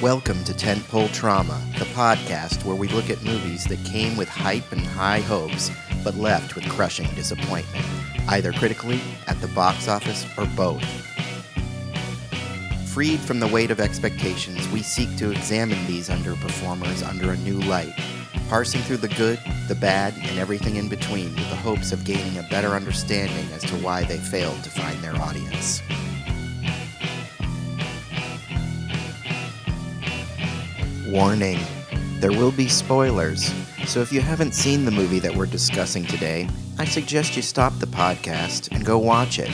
Welcome to Tentpoletrauma, the podcast where we look at movies that came with hype and high hopes, but left with crushing disappointment, either critically, at the box office, or both. Freed from the weight of expectations, we seek to examine these underperformers under a new light, parsing through the good, the bad, and everything in between with the hopes of gaining a better understanding as to why they failed to find their audience. Warning, there will be spoilers, so if you haven't seen the movie that we're discussing today, I suggest you stop the podcast and go watch it.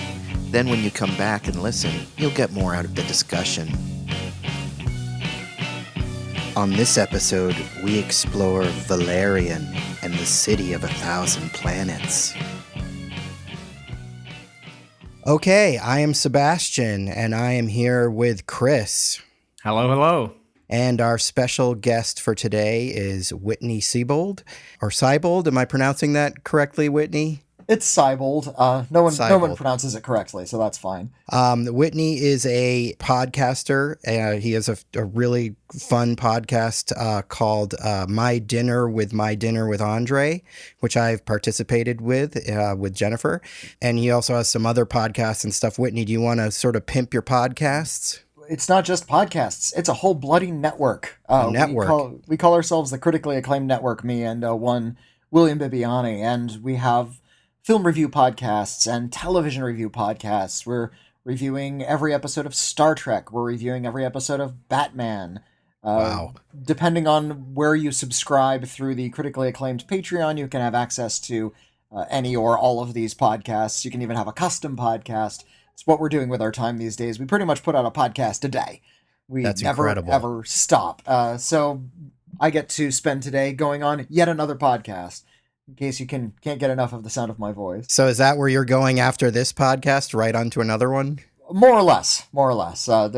Then when you come back and listen, you'll get more out of the discussion. On this episode, we explore Valerian and the City of 1,000 Planets. Okay, I am Sebastian, and I am here with Chris. Hello, hello. And our special guest for today is Witney Seibold, or Seibold. Am I pronouncing that correctly, Witney? It's Seibold. No one pronounces it correctly, so that's fine. Witney is a podcaster. He has a really fun podcast called My Dinner with Andre, which I've participated with Jennifer. And he also has some other podcasts and stuff. Witney, do you want to sort of pimp your podcasts? It's not just podcasts. It's a whole bloody network. Network. We call ourselves the critically acclaimed network, me and one William Bibiani, and we have film review podcasts and television review podcasts. We're reviewing every episode of Star Trek. We're reviewing every episode of Batman. Wow. Depending on where you subscribe through the critically acclaimed Patreon, you can have access to any or all of these podcasts. You can even have a custom podcast. It's what we're doing with our time these days. We pretty much put out a podcast a day. That's never, incredible. ever stop. So I get to spend today going on yet another podcast, in case you can't get enough of the sound of my voice. So is that where you're going after this podcast, right onto another one? More or less. I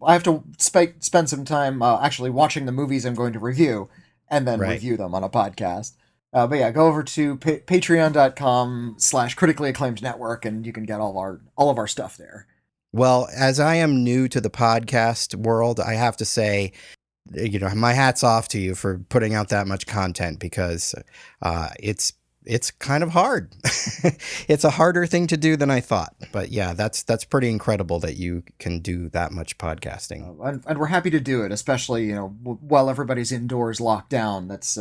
have to spend some time actually watching the movies I'm going to review, and then review them on a podcast. But yeah, go over to patreon.com/critically acclaimed network, and you can get all of our stuff there. Well, as I am new to the podcast world, I have to say, my hat's off to you for putting out that much content, because it's kind of hard. It's a harder thing to do than I thought. But yeah, that's pretty incredible that you can do that much podcasting. And we're happy to do it, especially while everybody's indoors locked down. That's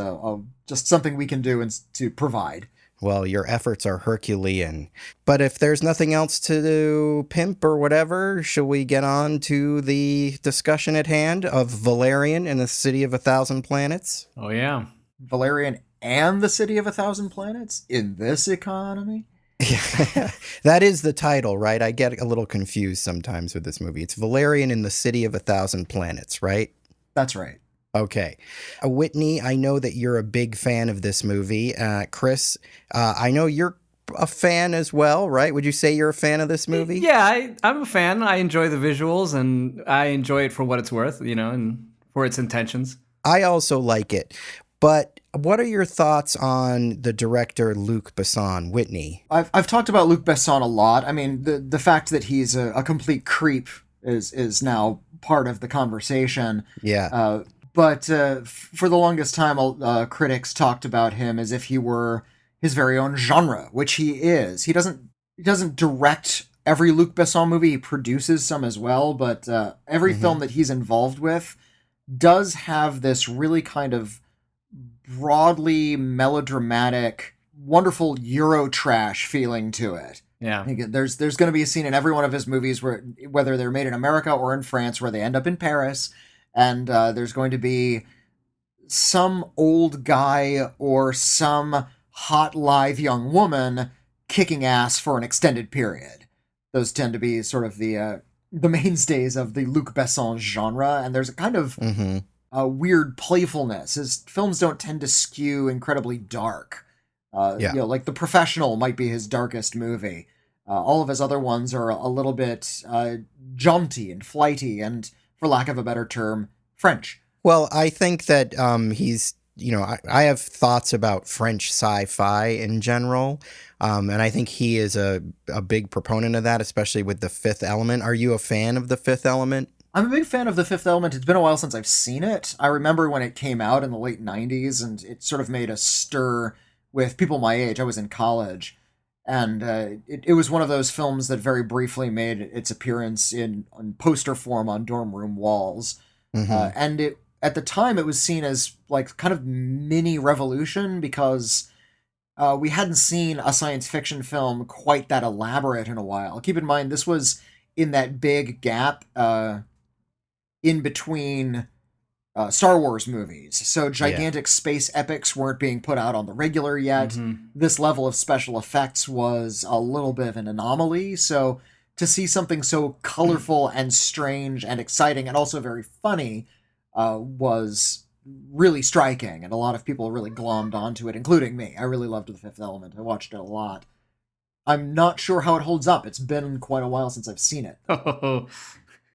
just something we can do and to provide. Well, your efforts are Herculean. But if there's nothing else to do, pimp or whatever, shall we get on to the discussion at hand of Valerian and the City of 1,000 Planets? Oh, yeah. Valerian and the City of 1,000 Planets in this economy? Yeah, that is the title, right? I get a little confused sometimes with this movie. It's Valerian in the City of 1,000 Planets, right? That's right. Okay. Witney, I know that you're a big fan of this movie. Chris, I know you're a fan as well, right? Would you say you're a fan of this movie? Yeah, I'm a fan. I enjoy the visuals, and I enjoy it for what it's worth, and for its intentions. I also like it. But what are your thoughts on the director Luc Besson, Witney? I've talked about Luc Besson a lot. I mean, the fact that he's a complete creep is now part of the conversation. Yeah. But for the longest time, critics talked about him as if he were his very own genre, which he is. He doesn't direct every Luc Besson movie. He produces some as well, but every film that he's involved with does have this really kind of broadly melodramatic, wonderful Eurotrash feeling to it. Yeah. There's going to be a scene in every one of his movies where, whether they're made in America or in France, where they end up in Paris, and there's going to be some old guy or some hot live young woman kicking ass for an extended period. Those tend to be sort of the mainstays of the Luc Besson genre, and there's a kind of a weird playfulness. His films don't tend to skew incredibly dark. Like The Professional might be his darkest movie. All of his other ones are a little bit jaunty and flighty and, for lack of a better term, French. Well, I think that he's, I have thoughts about French sci-fi in general, and I think he is a big proponent of that, especially with The Fifth Element. Are you a fan of The Fifth Element? I'm a big fan of The Fifth Element. It's been a while since I've seen it. I remember when it came out in the late 90s, and it sort of made a stir with people my age. I was in college. And it was one of those films that very briefly made its appearance in poster form on dorm room walls. And at the time, it was seen as like kind of mini revolution because we hadn't seen a science fiction film quite that elaborate in a while. Keep in mind, this was in that big gap in between Star Wars movies. So gigantic space epics weren't being put out on the regular yet. This level of special effects was a little bit of an anomaly. So to see something so colorful and strange and exciting and also very funny was really striking. And a lot of people really glommed onto it, including me. I really loved The Fifth Element. I watched it a lot. I'm not sure how it holds up. It's been quite a while since I've seen it.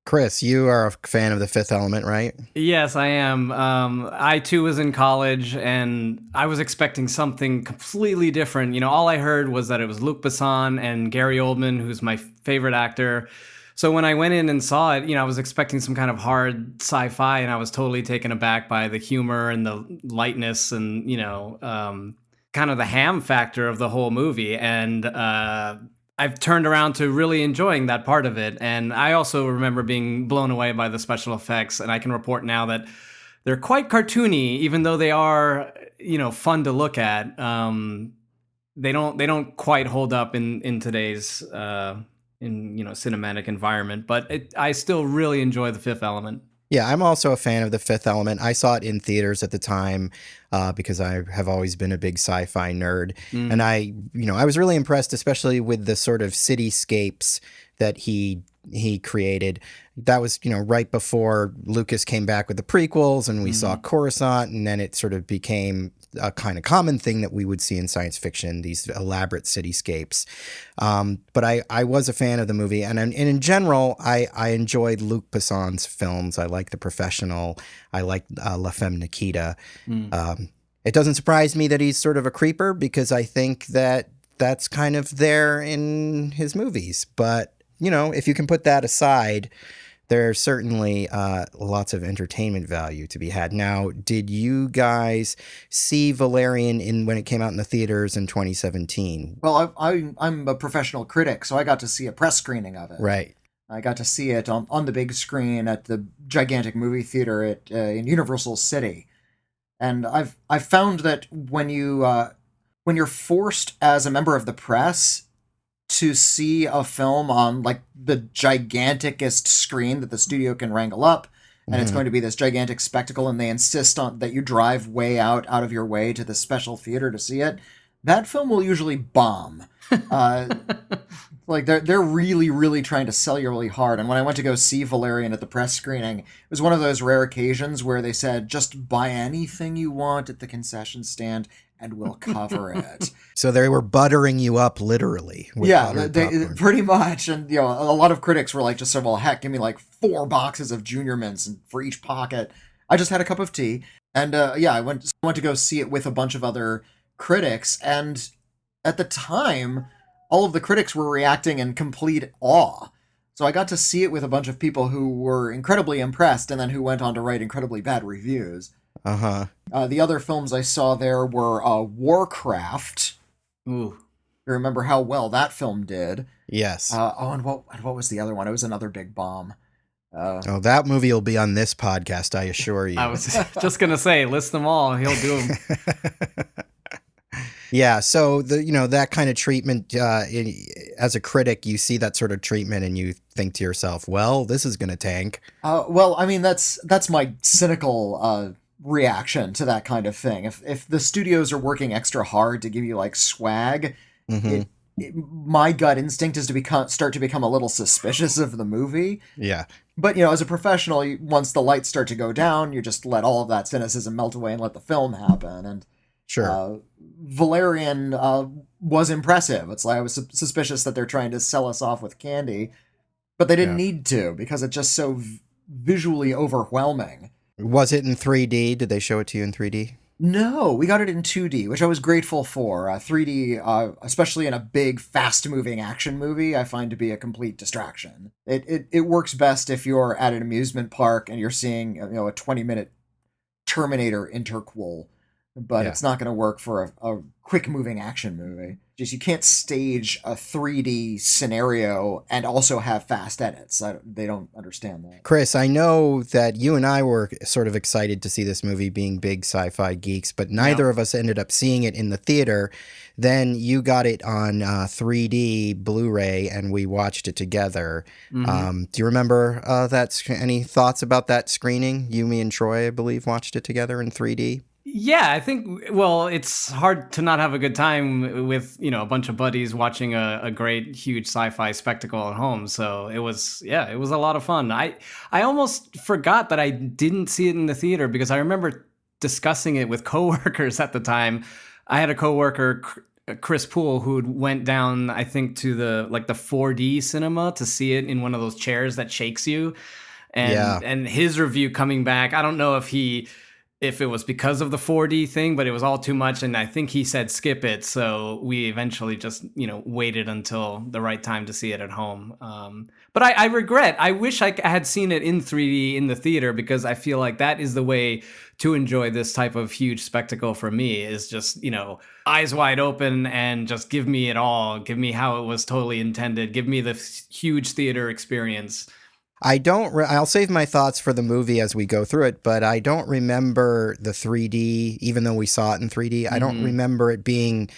Chris, you are a fan of The Fifth Element, right? Yes, I am. I too was in college, and I was expecting something completely different. You know, all I heard was that it was Luc Besson and Gary Oldman, who's my favorite actor. So when I went in and saw it, you know, I was expecting some kind of hard sci-fi, and I was totally taken aback by the humor and the lightness and, you know, kind of the ham factor of the whole movie. And I've turned around to really enjoying that part of it. And I also remember being blown away by the special effects. And I can report now that they're quite cartoony, even though they are, you know, fun to look at. They don't quite hold up in today's cinematic environment. But I still really enjoy The Fifth Element. Yeah, I'm also a fan of The Fifth Element. I saw it in theaters at the time because I have always been a big sci-fi nerd. And I was really impressed, especially with the sort of cityscapes that he created. That was, you know, right before Lucas came back with the prequels and we saw Coruscant, and then it sort of became a kind of common thing that we would see in science fiction, these elaborate cityscapes. But I was a fan of the movie, and in general, I enjoyed Luc Besson's films. I like The Professional. I like La Femme Nikita. It doesn't surprise me that he's sort of a creeper because I think that that's kind of there in his movies. But, you know, if you can put that aside, there's certainly lots of entertainment value to be had. Now, did you guys see Valerian when it came out in the theaters in 2017? Well, I'm a professional critic, so I got to see a press screening of it. Right. I got to see it on the big screen at the gigantic movie theater in Universal City. And I've found that when you're forced as a member of the press to see a film on like the giganticest screen that the studio can wrangle up, and it's going to be this gigantic spectacle, and they insist on that you drive way out of your way to the special theater to see it, that film will usually bomb. Like they're really, really trying to sell you really hard. And when I went to go see Valerian at the press screening, it was one of those rare occasions where they said, just buy anything you want at the concession stand and we'll cover it. So they were buttering you up literally. Yeah, they pretty much. And, you know, a lot of critics were like, just said, well, heck, give me like 4 boxes of Junior Mints for each pocket. I just had a cup of tea. And I went to go see it with a bunch of other critics. And at the time, all of the critics were reacting in complete awe. So I got to see it with a bunch of people who were incredibly impressed and then who went on to write incredibly bad reviews. The other films I saw there were Warcraft. Ooh. You remember how well that film did. Yes. And what was the other one? It was another big bomb. That movie will be on this podcast, I assure you. I was just going to say, list them all. He'll do them. Yeah, so that kind of treatment, as a critic, you see that sort of treatment and you think to yourself, well, this is going to tank. Well, I mean, that's my cynical reaction to that kind of thing. If the studios are working extra hard to give you like swag, my gut instinct is to start to become a little suspicious of the movie. Yeah. But, as a professional, once the lights start to go down, you just let all of that cynicism melt away and let the film happen. And sure. Valerian was impressive. It's like I was suspicious that they're trying to sell us off with candy, but they didn't need to because it's just so visually overwhelming. Was it in 3D? Did they show it to you in 3D? No, we got it in 2D, which I was grateful for. 3D, especially in a big, fast-moving action movie, I find to be a complete distraction. It works best if you're at an amusement park and you're seeing a 20-minute Terminator interquel, but Yeah. it's not going to work for a quick-moving action movie. Just you can't stage a 3D scenario and also have fast edits. They don't understand that. Chris, I know that you and I were sort of excited to see this movie, being big sci-fi geeks, but neither of us ended up seeing it in the theater. Then you got it on 3D Blu-ray, and we watched it together. Mm-hmm. Do you remember any thoughts about that screening? You, me, and Troy, I believe, watched it together in 3D. Yeah, I think, well, it's hard to not have a good time with, a bunch of buddies watching a great, huge sci-fi spectacle at home. So it was a lot of fun. I almost forgot that I didn't see it in the theater because I remember discussing it with coworkers at the time. I had a coworker, Chris Poole, who went down, I think, to the 4D cinema to see it in one of those chairs that shakes you. And his review coming back, I don't know if it was because of the 4D thing, but it was all too much. And I think he said skip it. So we eventually just, waited until the right time to see it at home. But I regret, I wish I had seen it in 3D in the theater, because I feel like that is the way to enjoy this type of huge spectacle for me, is just, eyes wide open and just give me it all. Give me how it was totally intended. Give me the huge theater experience. I'll save my thoughts for the movie as we go through it, but I don't remember the 3D, even though we saw it in 3D. I don't remember it being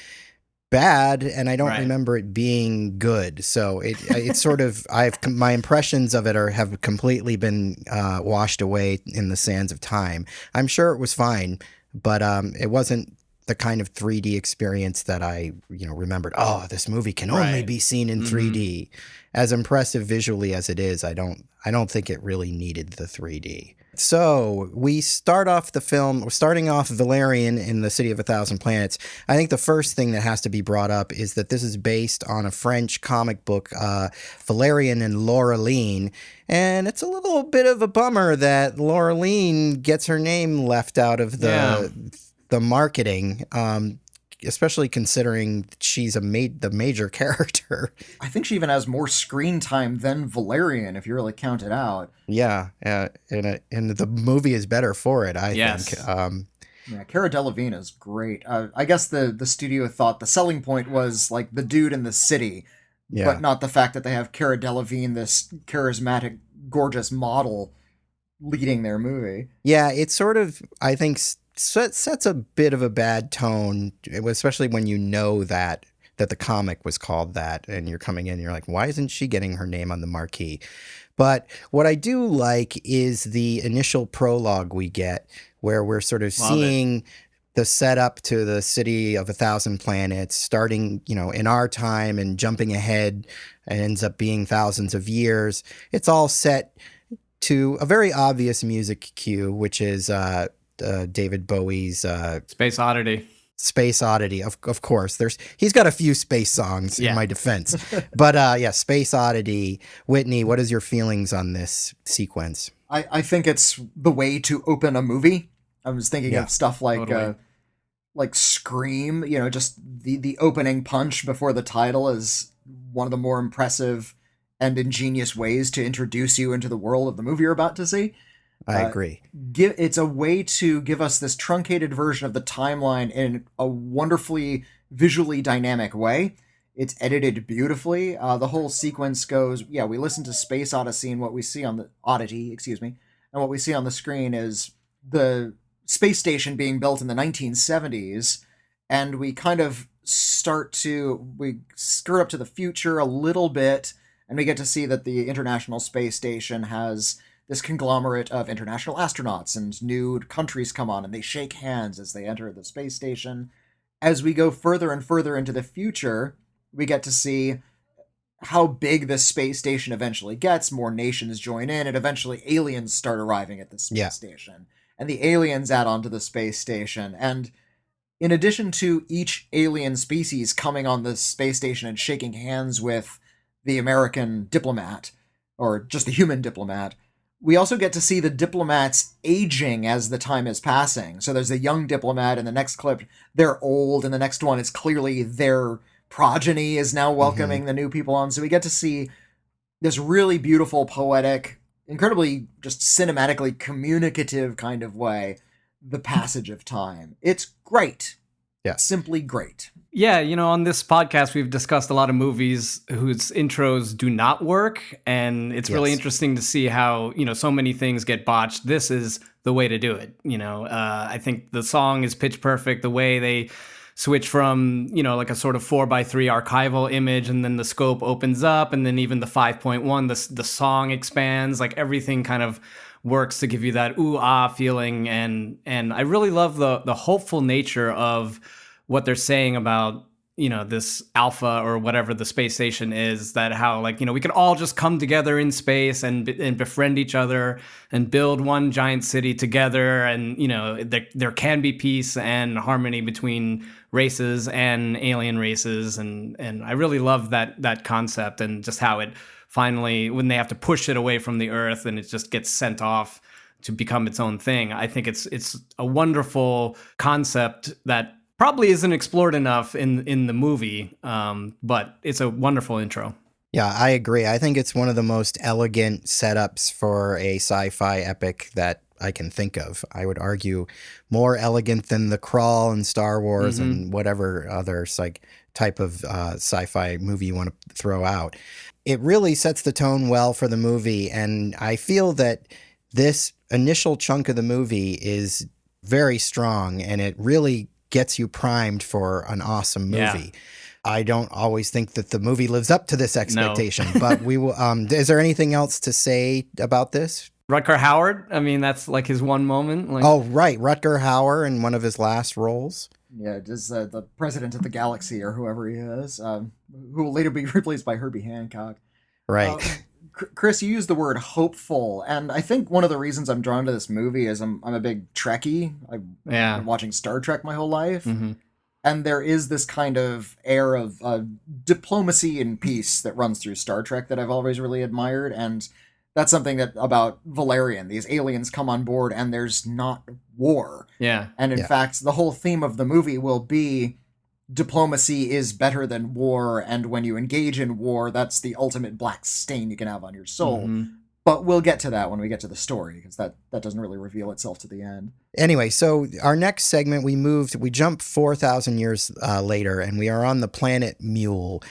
bad, and I don't remember it being good. So it's sort of, my impressions of it have completely been washed away in the sands of time. I'm sure it was fine, but it wasn't the kind of 3D experience that I, remembered. Oh, this movie can only be seen in 3D. As impressive visually as it is, I don't think it really needed the 3D. So we starting off Valerian in the City of a Thousand Planets. I think the first thing that has to be brought up is that this is based on a French comic book, Valerian and Laureline. And it's a little bit of a bummer that Laureline gets her name left out of the marketing. Especially considering she's the major character. I think she even has more screen time than Valerian, if you really count it out. Yeah, and the movie is better for it, I think. Yeah, Cara Delevigne is great. I guess the studio thought the selling point was like the dude in the city, but not the fact that they have Cara Delevigne, this charismatic, gorgeous model, leading their movie. Yeah, it's sort of, I think, sets a bit of a bad tone, especially when you know that the comic was called that, and you're coming in and you're like, why isn't she getting her name on the marquee? But what I do like is the initial prologue we get, where we're sort of seeing the setup to the City of a Thousand Planets, starting, in our time and jumping ahead, and ends up being thousands of years. It's all set to a very obvious music cue, which is David Bowie's Space Oddity. Space Oddity, of course. He's got a few space songs in my defense. But Space Oddity. Whitney, what is your feelings on this sequence? I think it's the way to open a movie. I was thinking of stuff like like Scream, just the opening punch before the title is one of the more impressive and ingenious ways to introduce you into the world of the movie you're about to see. I agree. It's a way to give us this truncated version of the timeline in a wonderfully visually dynamic way. It's edited beautifully. The whole sequence goes, we listen to Space Odyssey, and what we see on the Oddity, and what we see on the screen is the space station being built in the 1970s, and we kind of we skirt up to the future a little bit, and we get to see that the International Space Station has this conglomerate of international astronauts, and new countries come on and they shake hands as they enter the space station. As we go further and further into the future, we get to see how big this space station eventually gets. More nations join in, and eventually aliens start arriving at the space station. And the aliens add on to the space station. And in addition to each alien species coming on the space station and shaking hands with the American diplomat, or just the human diplomat, We also get to see the diplomats aging as the time is passing. So there's a young diplomat in the next clip, they're old, and the next one is clearly their progeny is now welcoming the new people on. So we get to see this really beautiful, poetic, incredibly just cinematically communicative kind of way, the passage of time. It's great. Yeah. Simply great. Yeah, on this podcast, we've discussed a lot of movies whose intros do not work. And it's really interesting to see how, so many things get botched. This is the way to do it. I think the song is pitch perfect. The way they switch from, like a sort of 4:3 archival image, and then the scope opens up, and then even the 5.1, the song expands, like everything kind of works to give you that ooh ah feeling. And I really love the hopeful nature of what they're saying about, this alpha or whatever the space station is, that how we can all just come together in space and befriend each other and build one giant city together. And, there can be peace and harmony between races and alien races. And I really love that concept, and just how it finally, when they have to push it away from the Earth and it just gets sent off to become its own thing. I think it's a wonderful concept that probably isn't explored enough in the movie, but it's a wonderful intro. Yeah, I agree. I think it's one of the most elegant setups for a sci-fi epic that I can think of. I would argue more elegant than The Crawl and Star Wars and whatever other type of sci-fi movie you want to throw out. It really sets the tone well for the movie, and I feel that this initial chunk of the movie is very strong, and it really gets you primed for an awesome movie. Yeah. I don't always think that the movie lives up to this expectation, but we will. Is there anything else to say about this? Rutger Hauer, I mean, that's like his one moment. Oh, right. Rutger Hauer in one of his last roles. Yeah, it is the president of the galaxy, or whoever he is, who will later be replaced by Herbie Hancock. Right. Chris, you used the word hopeful, and I think one of the reasons I'm drawn to this movie is I'm a big Trekkie. I've been watching Star Trek my whole life, and there is this kind of air of diplomacy and peace that runs through Star Trek that I've always really admired, and that's something that about Valerian. These aliens come on board, and there's not war. Yeah. And in fact, the whole theme of the movie will be diplomacy is better than war, and when you engage in war, that's the ultimate black stain you can have on your soul. But we'll get to that when we get to the story, because that doesn't really reveal itself to the end. Anyway, so our next segment, we jump 4,000 years later, and we are on the planet Mule.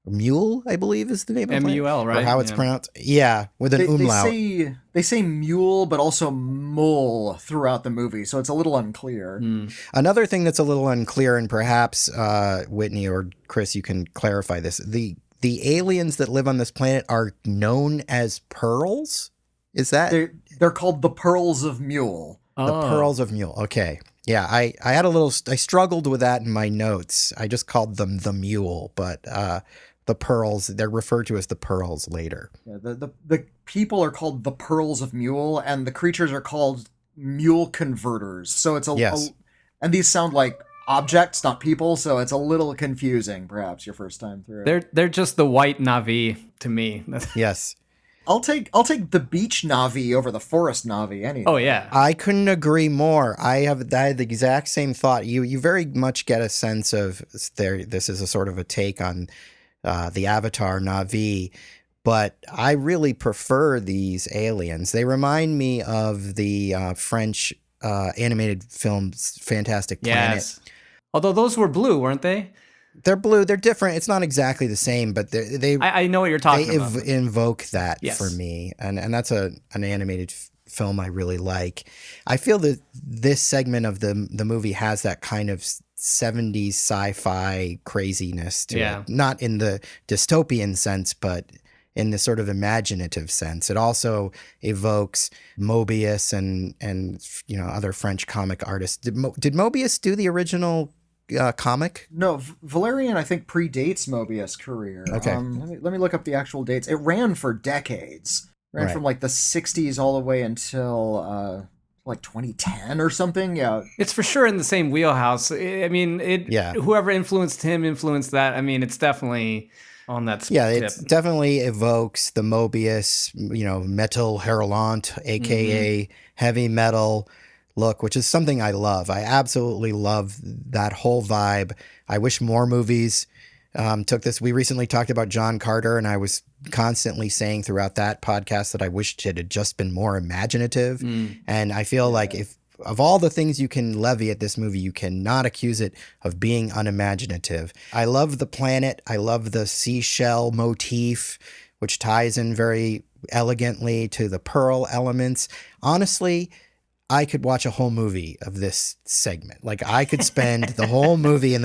Mule, I believe, is the name of the planet. MUL, right? Or how it's pronounced. Yeah, with an umlaut. They say mule, but also mole throughout the movie, so it's a little unclear. Another thing that's a little unclear, and perhaps Witney or Chris, you can clarify this. The aliens that live on this planet are known as pearls? Is that? They're called the Pearls of Mule. The Pearls of Mule. Okay. Yeah, I had I struggled with that in my notes. I just called them the Mule, but the pearls, they're referred to as the pearls later. Yeah, the people are called the Pearls of Mule, and the creatures are called mule converters. So it's and these sound like objects, not people, so it's a little confusing, perhaps, your first time through. They're just the white Na'vi to me. Yes. I'll take the beach Na'vi over the forest Na'vi any day. Oh yeah. I couldn't agree more. I had the exact same thought. You very much get a sense of this is a sort of a take on the Avatar Na'vi, but I really prefer these aliens. They remind me of the French animated films Fantastic Planet. Yes. Although those were blue, weren't they? They're blue. They're different. It's not exactly the same, but I know what you're talking about. They invoke that Yes. for me, and that's an animated film I really like. I feel that this segment of the movie has that kind of 70s sci-fi craziness to it. Not in the dystopian sense, but in the sort of imaginative sense. It also evokes Mobius and other French comic artists. Did Mobius do the original comic? No, Valerian, I think, predates Mobius' career. Okay. Let me look up the actual dates. It ran for decades. Ran from like the 60s all the way until like 2010 or something. Yeah. It's for sure in the same wheelhouse. I mean, whoever influenced him influenced that. I mean, it's definitely on that Yeah, tip. it definitely evokes the Mobius, metal hurlant, aka heavy metal look, which is something I love. I absolutely love that whole vibe. I wish more movies took this. We recently talked about John Carter, and I was constantly saying throughout that podcast that I wished it had just been more imaginative. And I feel like if of all the things you can levy at this movie, you cannot accuse it of being unimaginative. I love the planet. I love the seashell motif, which ties in very elegantly to the pearl elements. Honestly, I could watch a whole movie of this segment. Like I could spend the whole movie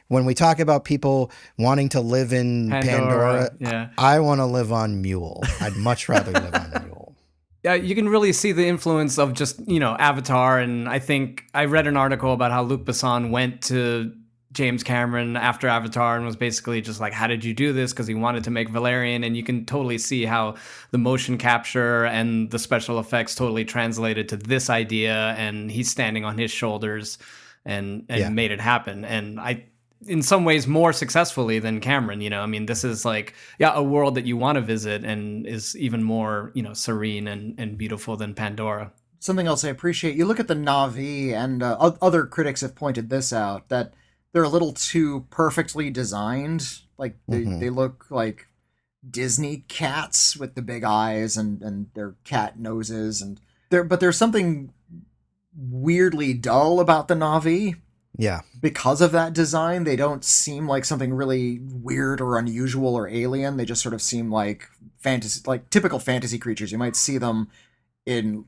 when we talk about people wanting to live in Pandora, yeah. I want to live on Mule. I'd much rather live on Mule. Yeah, you can really see the influence of just, Avatar. And I think I read an article about how Luc Besson went to James Cameron after Avatar and was basically just like, how did you do this? Because he wanted to make Valerian. And you can totally see how the motion capture and the special effects totally translated to this idea. And he's standing on his shoulders and made it happen. And in some ways more successfully than Cameron, I mean, this is like, a world that you want to visit and is even more, serene and beautiful than Pandora. Something else I appreciate, you look at the Na'vi, and other critics have pointed this out, that they're a little too perfectly designed. Like they look like Disney cats with the big eyes and their cat noses, but there's something weirdly dull about the Na'vi. Yeah. Because of that design, they don't seem like something really weird or unusual or alien. They just sort of seem like typical fantasy creatures. You might see them in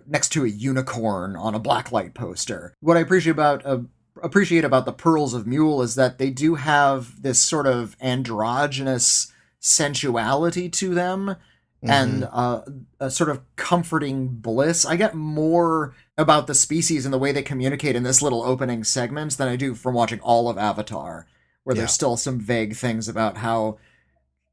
next to a unicorn on a blacklight poster. What I appreciate about the Pearls of Mule is that they do have this sort of androgynous sensuality to them, and a sort of comforting bliss. I get more about the species and the way they communicate in this little opening segment than I do from watching all of Avatar, where there's still some vague things about how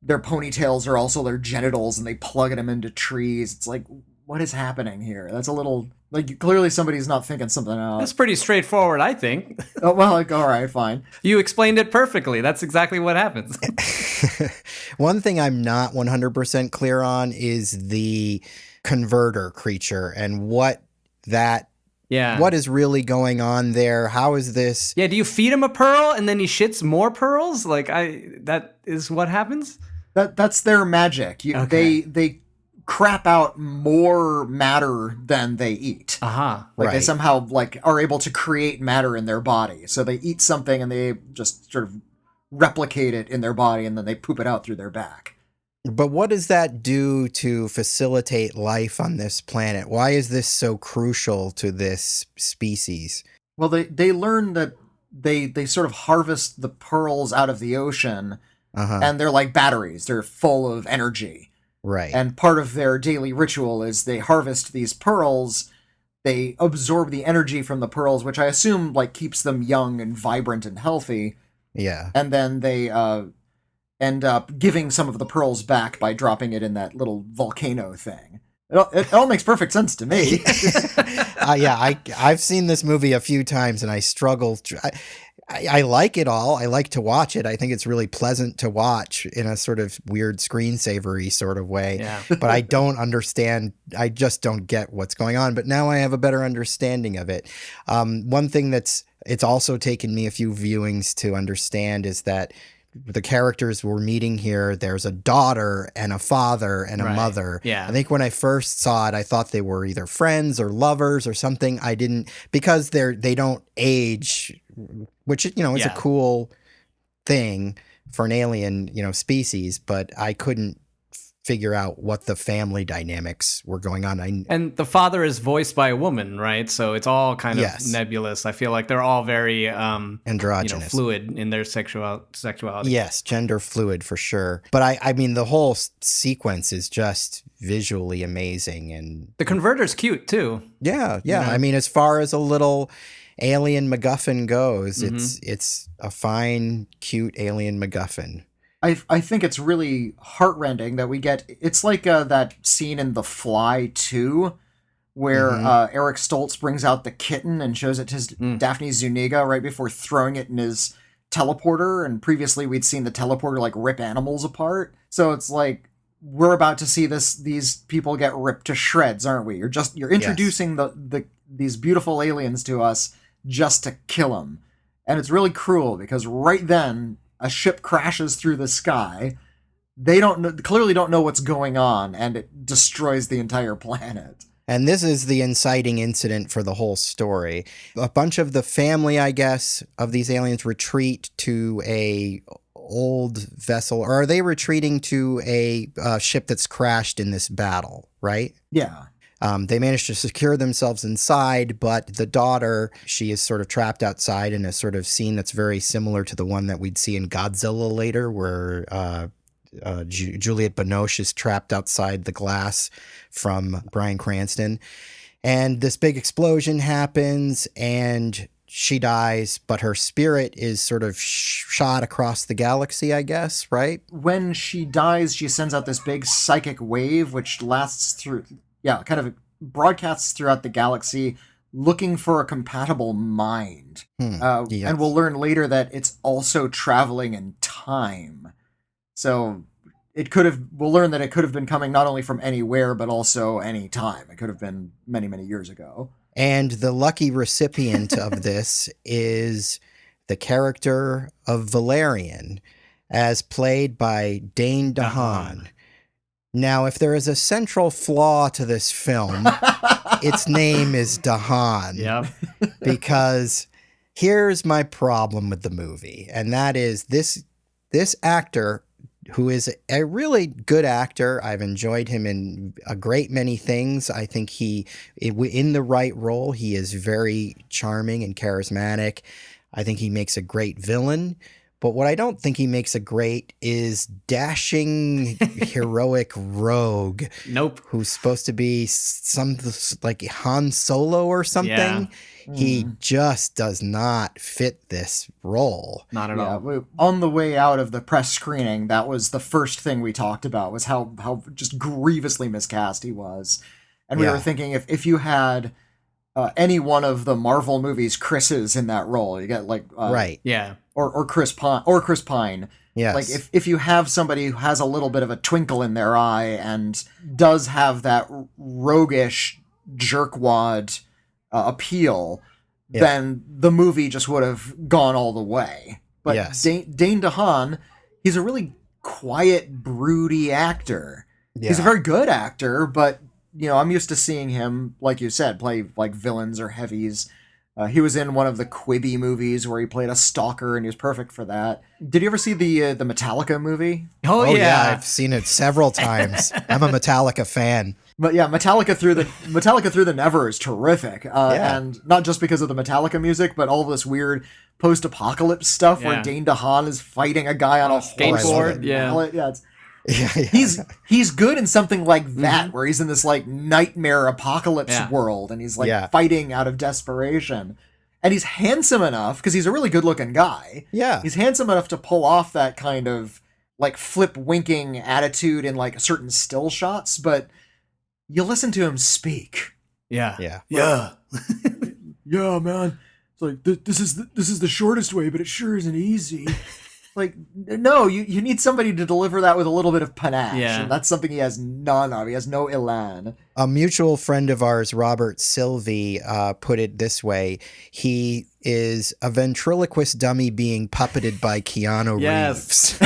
their ponytails are also their genitals and they plug them into trees. It's like, what is happening here? That's a little... clearly somebody's not thinking something out. That's pretty straightforward, I think. Oh, well, all right, fine. You explained it perfectly. That's exactly what happens. One thing I'm not 100% clear on is the converter creature and what is really going on there. How is this? Yeah, do you feed him a pearl and then he shits more pearls? That is what happens? That's their magic. Okay. They crap out more matter than they eat. They somehow are able to create matter in their body. So they eat something and they just sort of replicate it in their body, and then they poop it out through their back. But what does that do to facilitate life on this planet? Why is this so crucial to this species? Well, they learn that they sort of harvest the pearls out of the ocean, and they're like batteries. They're full of energy. Right. And part of their daily ritual is they harvest these pearls, they absorb the energy from the pearls, which I assume keeps them young and vibrant and healthy. Yeah. And then they end up giving some of the pearls back by dropping it in that little volcano thing. It all makes perfect sense to me. I've seen this movie a few times and I struggle. I like it all. I like to watch it. I think it's really pleasant to watch in a sort of weird screensavery sort of way. Yeah. But I don't understand. I just don't get what's going on. But now I have a better understanding of it. One thing it's also taken me a few viewings to understand is that the characters we're meeting here, there's a daughter and a father and a mother. Yeah. I think when I first saw it, I thought they were either friends or lovers or something. I didn't, because they don't age, which, is a cool thing for an alien, species, but I couldn't figure out what the family dynamics were going on. And the father is voiced by a woman, right? So it's all kind of nebulous. I feel like they're all very androgynous, fluid in their sexuality. Yes, gender fluid for sure. But I mean, the whole sequence is just visually amazing, and the converter's cute too. Yeah. I mean, as far as a little alien MacGuffin goes, it's a fine, cute alien MacGuffin. I think it's really heartrending that we get... It's like that scene in The Fly 2, where Eric Stoltz brings out the kitten and shows it to Daphne Zuniga right before throwing it in his teleporter, and previously we'd seen the teleporter like rip animals apart. So it's like we're about to see these people get ripped to shreds, aren't we? You're introducing these beautiful aliens to us just to kill them. And it's really cruel because right then a ship crashes through the sky. They clearly don't know what's going on, and it destroys the entire planet. And this is the inciting incident for the whole story. A bunch of the family, I guess, of these aliens retreat to a old vessel. Or are they retreating to a ship that's crashed in this battle, right? Yeah. They manage to secure themselves inside, but the daughter, she is sort of trapped outside in a sort of scene that's very similar to the one that we'd see in Godzilla later, where Juliette Binoche is trapped outside the glass from Bryan Cranston. And this big explosion happens and she dies, but her spirit is sort of shot across the galaxy, I guess, right? When she dies, she sends out this big psychic wave, which lasts through, kind of broadcasts throughout the galaxy, looking for a compatible mind. Yes. And we'll learn later that it's also traveling in time. So we'll learn that it could have been coming not only from anywhere, but also any time. It could have been many, many years ago. And the lucky recipient of this is the character of Valerian, as played by Dane DeHaan. Now, if there is a central flaw to this film, its name is DeHaan. Yep. Because here's my problem with the movie, and that is this actor, who is a really good actor. I've enjoyed him in a great many things. I think in the right role, he is very charming and charismatic. I think he makes a great villain. But what I don't think he makes a great is dashing, heroic rogue. Nope. Who's supposed to be some like Han Solo or something. Yeah. He just does not fit this role. Not at all. On the way out of the press screening, that was the first thing we talked about, was how just grievously miscast he was. And we were thinking, if you had any one of the Marvel movies Chris's in that role, you get like right, or Chris Pine. Yes. Like if you have somebody who has a little bit of a twinkle in their eye and does have that roguish jerkwad appeal, then the movie just would have gone all the way. But Dane DeHaan, he's a really quiet, broody actor. Yeah. He's a very good actor, but I'm used to seeing him, like you said, play like villains or heavies. He was in one of the Quibi movies where he played a stalker, and he was perfect for that. Did you ever see the Metallica movie? Oh yeah, I've seen it several times. I'm a Metallica fan. But yeah, Metallica Through the Never is terrific, and not just because of the Metallica music, but all this weird post-apocalypse stuff where Dane DeHaan is fighting a guy on a skateboard. He's good in something like that, where he's in this like nightmare apocalypse world, and he's like fighting out of desperation. And he's handsome enough, because he's a really good-looking guy. Yeah, he's handsome enough to pull off that kind of like flip winking attitude in like certain still shots, but you listen to him speak. Yeah, man. It's like this is the shortest way, but it sure isn't easy. Like, no, you need somebody to deliver that with a little bit of panache. Yeah. And that's something he has none of. He has no elan. A mutual friend of ours, Robert Sylvie, put it this way. He is a ventriloquist dummy being puppeted by Keanu Reeves.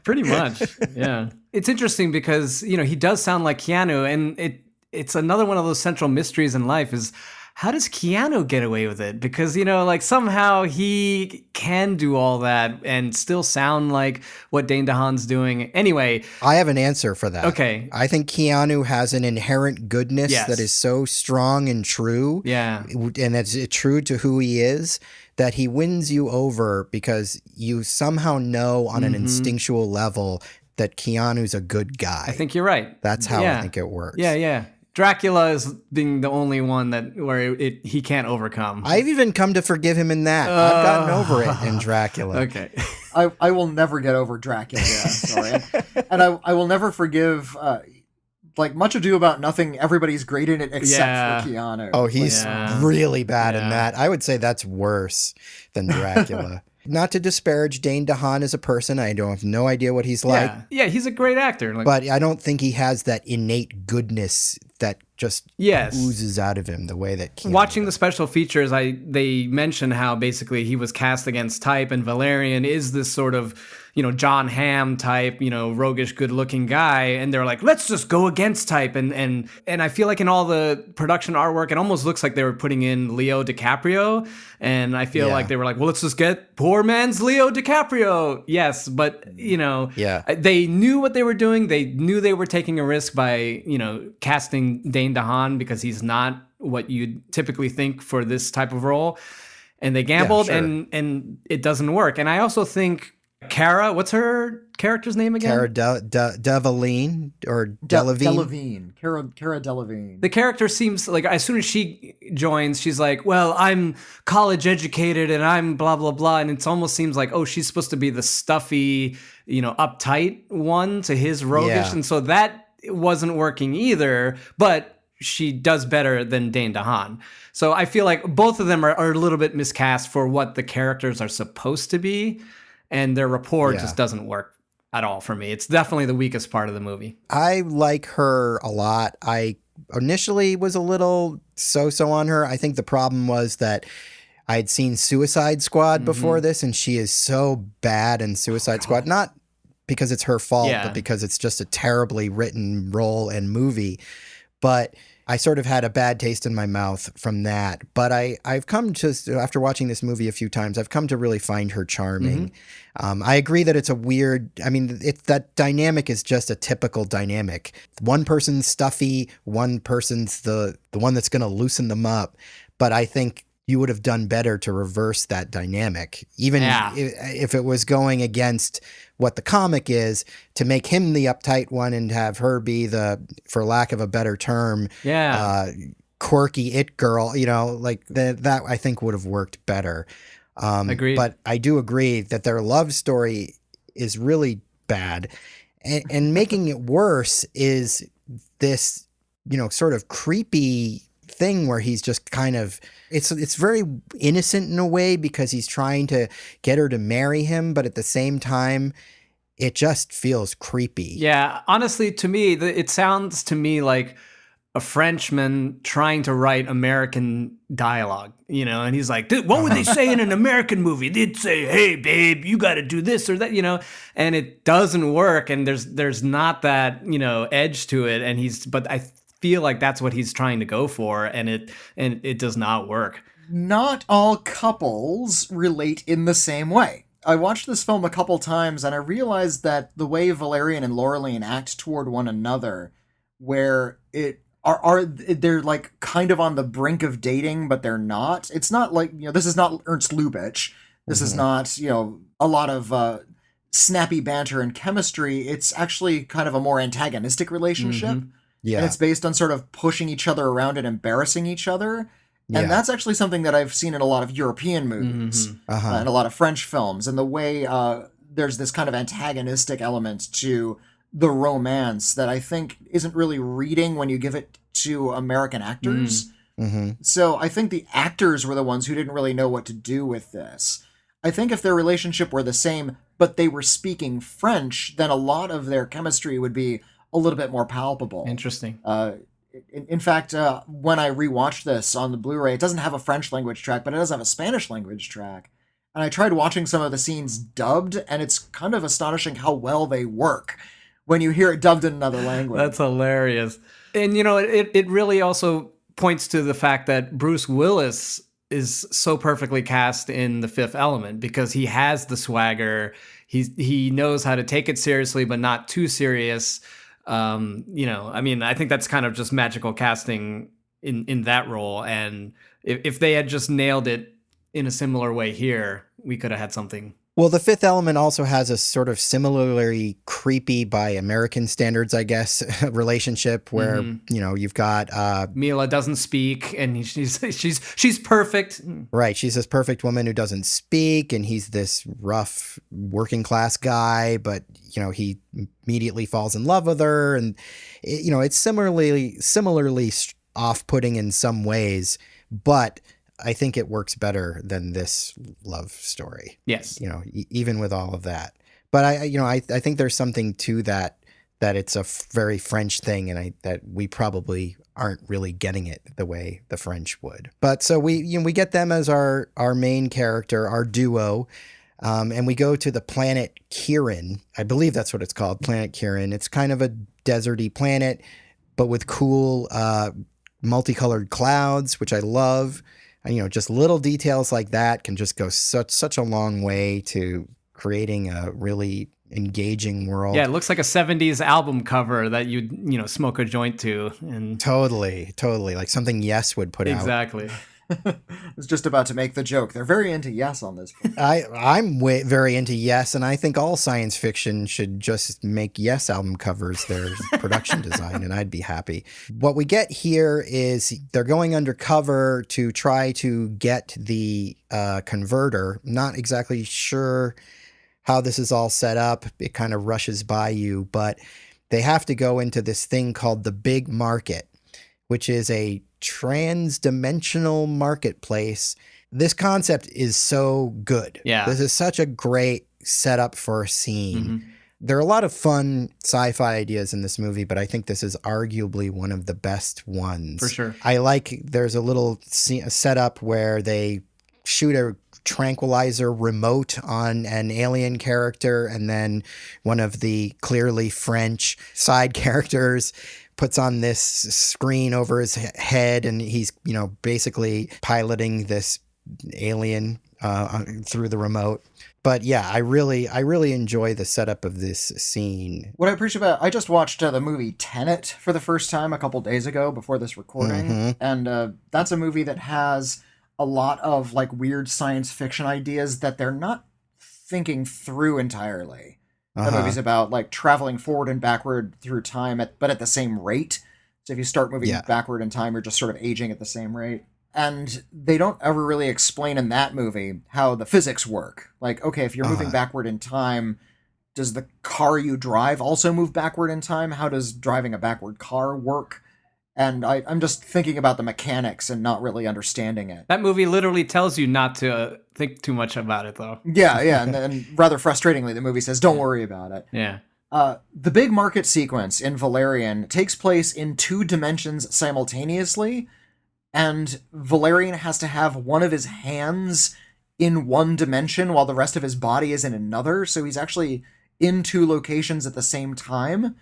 Pretty much, yeah. It's interesting because, he does sound like Keanu, and it's another one of those central mysteries in life is, how does Keanu get away with it? Because, like somehow he can do all that and still sound like what Dane DeHaan's doing. Anyway. I have an answer for that. Okay. I think Keanu has an inherent goodness that is so strong and true. Yeah. And it's true to who he is, that he wins you over because you somehow know on an instinctual level that Keanu's a good guy. I think you're right. That's how I think it works. Yeah. Dracula is being the only one where he can't overcome. I've even come to forgive him in that. I've gotten over it in Dracula. Okay. I will never get over Dracula. Yeah, sorry. And I will never forgive like Much Ado About Nothing, everybody's great in it except Yeah. for Keanu. Oh, he's Yeah. really bad in Yeah. that. I would say that's worse than Dracula. Not to disparage Dane DeHaan as a person. I don't have no idea what he's like. Yeah, he's a great actor. Like, But I don't think he has that innate goodness that just yes. oozes out of him the way that Keanu Watching the does. special features, they mention how basically he was cast against type, and Valerian is this sort of, John Hamm type, roguish, good-looking guy, and they're like, let's just go against type, and I feel like in all the production artwork, it almost looks like they were putting in Leo DiCaprio, and I feel like they were like, well, let's just get poor man's Leo DiCaprio. Yes, but they knew what they were doing. They knew they were taking a risk by casting Dane DeHaan, because he's not what you'd typically think for this type of role, and they gambled, and it doesn't work. And I also think Cara, what's her character's name again? Cara Delevigne or Delevigne. Cara Delevigne. The character seems like as soon as she joins, she's like, well, I'm college educated and I'm blah, blah, blah. And it almost seems like, oh, she's supposed to be the stuffy, uptight one to his roguish. Yeah. And so that wasn't working either, but she does better than Dane DeHaan. So I feel like both of them are a little bit miscast for what the characters are supposed to be. And their rapport just doesn't work at all for me. It's definitely the weakest part of the movie. I like her a lot. I initially was a little so-so on her. I think the problem was that I'd seen Suicide Squad before this, and she is so bad in Suicide Squad. Not because it's her fault, but because it's just a terribly written role and movie. But I sort of had a bad taste in my mouth from that. But I've come to, after watching this movie a few times, I've come to really find her charming. I agree that it's a weird, that dynamic is just a typical dynamic. One person's stuffy, one person's the one that's going to loosen them up. But I think you would have done better to reverse that dynamic, even if it was going against what the comic is, to make him the uptight one and have her be the, for lack of a better term, quirky it girl, like that I think would have worked better. Agreed. But I do agree that their love story is really bad. And making it worse is this, sort of creepy thing where he's just kind of, it's very innocent in a way because he's trying to get her to marry him, but at the same time it just feels creepy. Yeah, honestly, to me, it sounds to me like a Frenchman trying to write American dialogue, and he's like, what would they say in an American movie? They'd say, hey, babe, you got to do this or that, and it doesn't work, and there's not that, edge to it, but I feel like that's what he's trying to go for, and it does not work. Not all couples relate in the same way. I watched this film a couple times, and I realized that the way Valerian and Laureline act toward one another, where they're like kind of on the brink of dating, but they're not. It's not like, this is not Ernst Lubitsch. This is not, a lot of snappy banter and chemistry. It's actually kind of a more antagonistic relationship. Yeah. And it's based on sort of pushing each other around and embarrassing each other. And that's actually something that I've seen in a lot of European movies and a lot of French films. And the way there's this kind of antagonistic element to the romance that I think isn't really reading when you give it to American actors. So I think the actors were the ones who didn't really know what to do with this. I think if their relationship were the same, but they were speaking French, then a lot of their chemistry would be a little bit more palpable. Interesting. In fact, when I rewatched this on the Blu-ray, it doesn't have a French language track, but it does have a Spanish language track. And I tried watching some of the scenes dubbed, and it's kind of astonishing how well they work when you hear it dubbed in another language. That's hilarious. And, it really also points to the fact that Bruce Willis is so perfectly cast in The Fifth Element because he has the swagger. He knows how to take it seriously, but not too serious. I think that's kind of just magical casting in that role. And if they had just nailed it in a similar way here, we could have had something Well, The Fifth Element also has a sort of similarly creepy by American standards, I guess, relationship where, you've got Mila doesn't speak and she's perfect. right, she's this perfect woman who doesn't speak, and he's this rough working class guy, but he immediately falls in love with her, and it's similarly off-putting in some ways, but I think it works better than this love story. Yes. Even with all of that. But I think there's something to that it's a very French thing, and that we probably aren't really getting it the way the French would. But so we get them as our main character, our duo, and we go to the planet Kirin. I believe that's what it's called, Planet Kirin. It's kind of a deserty planet, but with cool multicolored clouds, which I love. And, just little details like that can just go such a long way to creating a really engaging world. Yeah, it looks like a 70s album cover that you'd, smoke a joint to. And Totally. Like something Yes would put out. Exactly. I was just about to make the joke. They're very into Yes on this. I'm very into Yes, and I think all science fiction should just make Yes album covers their production design, and I'd be happy. What we get here is they're going undercover to try to get the converter. Not exactly sure how this is all set up. It kind of rushes by you, but they have to go into this thing called the Big Market, which is a trans-dimensional marketplace. This concept is so good. Yeah. This is such a great setup for a scene. Mm-hmm. There are a lot of fun sci-fi ideas in this movie, but I think this is arguably one of the best ones. For sure. I like there's a little setup where they shoot a tranquilizer remote on an alien character, and then one of the clearly French side characters puts on this screen over his head, and he's, basically piloting this alien through the remote. But yeah, I really enjoy the setup of this scene. What I appreciate I just watched the movie Tenet for the first time a couple days ago before this recording, and that's a movie that has a lot of like weird science fiction ideas that they're not thinking through entirely. The movie's about like traveling forward and backward through time, but at the same rate. So if you start moving backward in time, you're just sort of aging at the same rate. And they don't ever really explain in that movie how the physics work. Like, okay, if you're moving backward in time, does the car you drive also move backward in time? How does driving a backward car work? And I'm just thinking about the mechanics and not really understanding it. That movie literally tells you not to think too much about it, though. Yeah, and then rather frustratingly, the movie says, don't worry about it. Yeah. The big market sequence in Valerian takes place in 2 dimensions simultaneously, and Valerian has to have one of his hands in one dimension while the rest of his body is in another, so he's actually in 2 locations at the same time.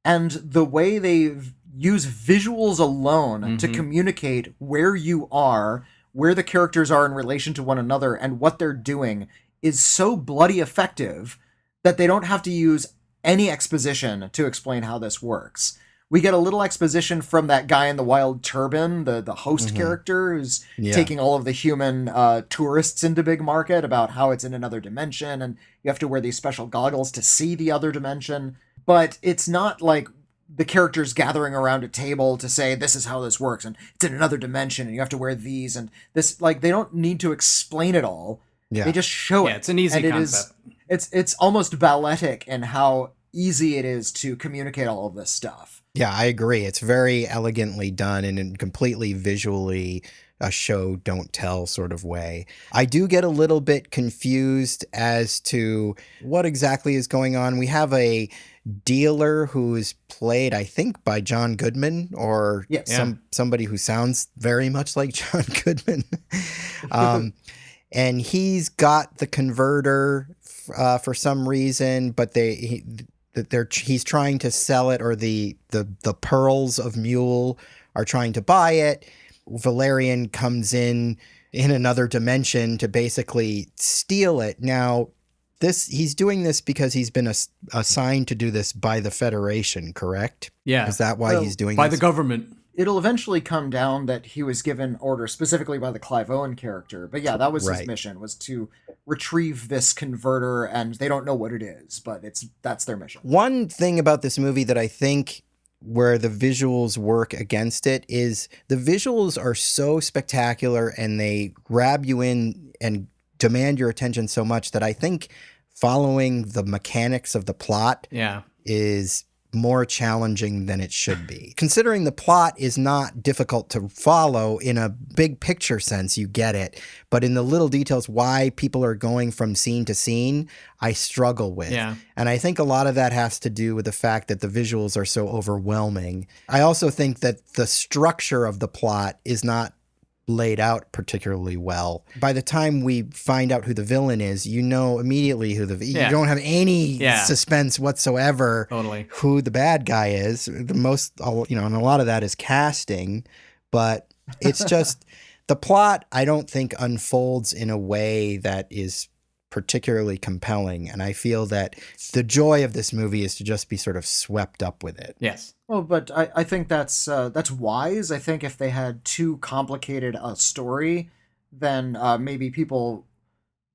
And the way they use visuals alone to communicate where you are, where the characters are in relation to one another, and what they're doing is so bloody effective that they don't have to use any exposition to explain how this works. We get a little exposition from that guy in the wild turban, the host character, who's taking all of the human tourists into Big Market about how it's in another dimension, and you have to wear these special goggles to see the other dimension. But it's not like the characters gathering around a table to say, this is how this works, and it's in another dimension, and you have to wear these, and this, like, they don't need to explain it all. Yeah. They just show it. Yeah, it's an easy concept. It's almost balletic in how easy it is to communicate all of this stuff. Yeah, I agree. It's very elegantly done and in completely visually a show don't tell sort of way. I do get a little bit confused as to what exactly is going on. We have a dealer who is played, I think, by John Goodman, or somebody who sounds very much like John Goodman. And he's got the converter for some reason, but he's trying to sell it, or the pearls of Mule are trying to buy it. Valerian comes in another dimension to basically steal it. Now, he's doing this because he's been assigned to do this by the Federation, correct? Yeah. Is that why he's doing by this? the government? It'll eventually come down that he was given orders specifically by the Clive Owen character. But yeah, that was his mission, was to retrieve this converter, and they don't know what it is, but that's their mission. One thing about this movie that I think where the visuals work against it is the visuals are so spectacular and they grab you in and demand your attention so much that I think following the mechanics of the plot is more challenging than it should be. Considering the plot is not difficult to follow in a big picture sense, you get it. But in the little details, why people are going from scene to scene, I struggle with. Yeah. And I think a lot of that has to do with the fact that the visuals are so overwhelming. I also think that the structure of the plot is not laid out particularly well. By the time we find out who the villain is, you know immediately who you don't have any suspense whatsoever who the bad guy is. The most, and a lot of that is casting, but it's just the plot I don't think unfolds in a way that is particularly compelling, and I feel that the joy of this movie is to just be sort of swept up with it. Yes. Well, but I think that's wise. I think if they had too complicated a story, then maybe people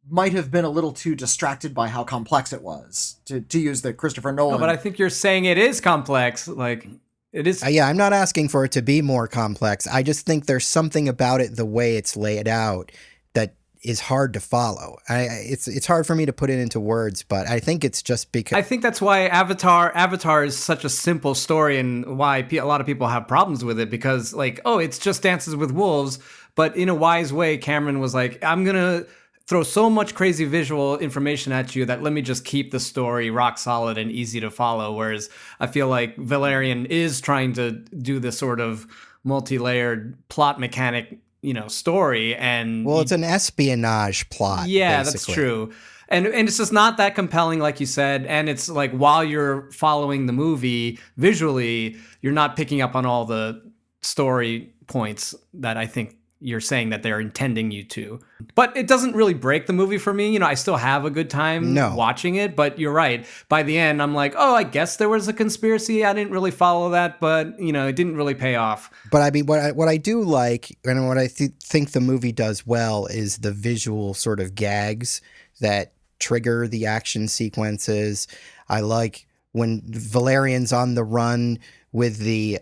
might have been a little too distracted by how complex it was, to use the Christopher Nolan. No, but I think you're saying it is complex. Like, it is. Yeah, I'm not asking for it to be more complex. I just think there's something about it, the way it's laid out, that is hard to follow. It's hard for me to put it into words, but I think it's just because... I think that's why Avatar is such a simple story, and why a lot of people have problems with it, because it's just Dances with Wolves, but in a wise way, Cameron was like, I'm going to throw so much crazy visual information at you that let me just keep the story rock solid and easy to follow. Whereas I feel like Valerian is trying to do this sort of multi-layered plot mechanic story, and it's an espionage plot. Yeah, basically. That's true. And it's just not that compelling, like you said. And it's like, while you're following the movie visually, you're not picking up on all the story points that I think you're saying that they're intending you to. But it doesn't really break the movie for me. I still have a good time watching it, but you're right. By the end, I'm like, I guess there was a conspiracy. I didn't really follow that, but, it didn't really pay off. But I mean, what I do like, and what I think the movie does well, is the visual sort of gags that trigger the action sequences. I like when Valerian's on the run with the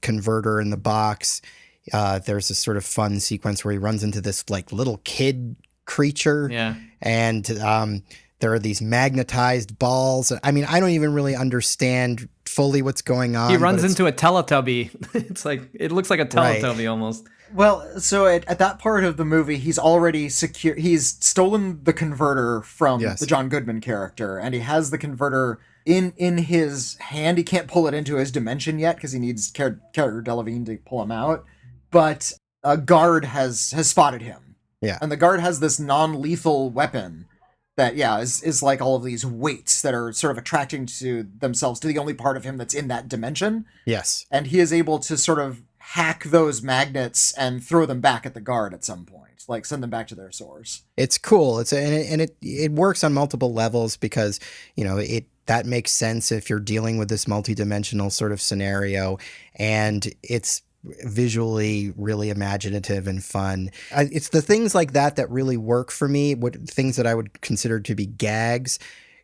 converter in the box. There's this sort of fun sequence where he runs into this little kid creature. Yeah. And there are these magnetized balls. I mean, I don't even really understand fully what's going on. He runs into a Teletubby. It's like, it looks like a Teletubby almost. Well, so at that part of the movie, he's already secure. He's stolen the converter from the John Goodman character, and he has the converter in his hand. He can't pull it into his dimension yet because he needs Cara Delevigne to pull him out. But a guard has spotted him. Yeah. And the guard has this non-lethal weapon that, is like all of these weights that are sort of attracting to themselves to the only part of him that's in that dimension. Yes. And he is able to sort of hack those magnets and throw them back at the guard at some point, like send them back to their source. It's cool. It works on multiple levels because, that makes sense if you're dealing with this multidimensional sort of scenario, and it's visually really imaginative and fun. It's the things like that really work for me, things that I would consider to be gags.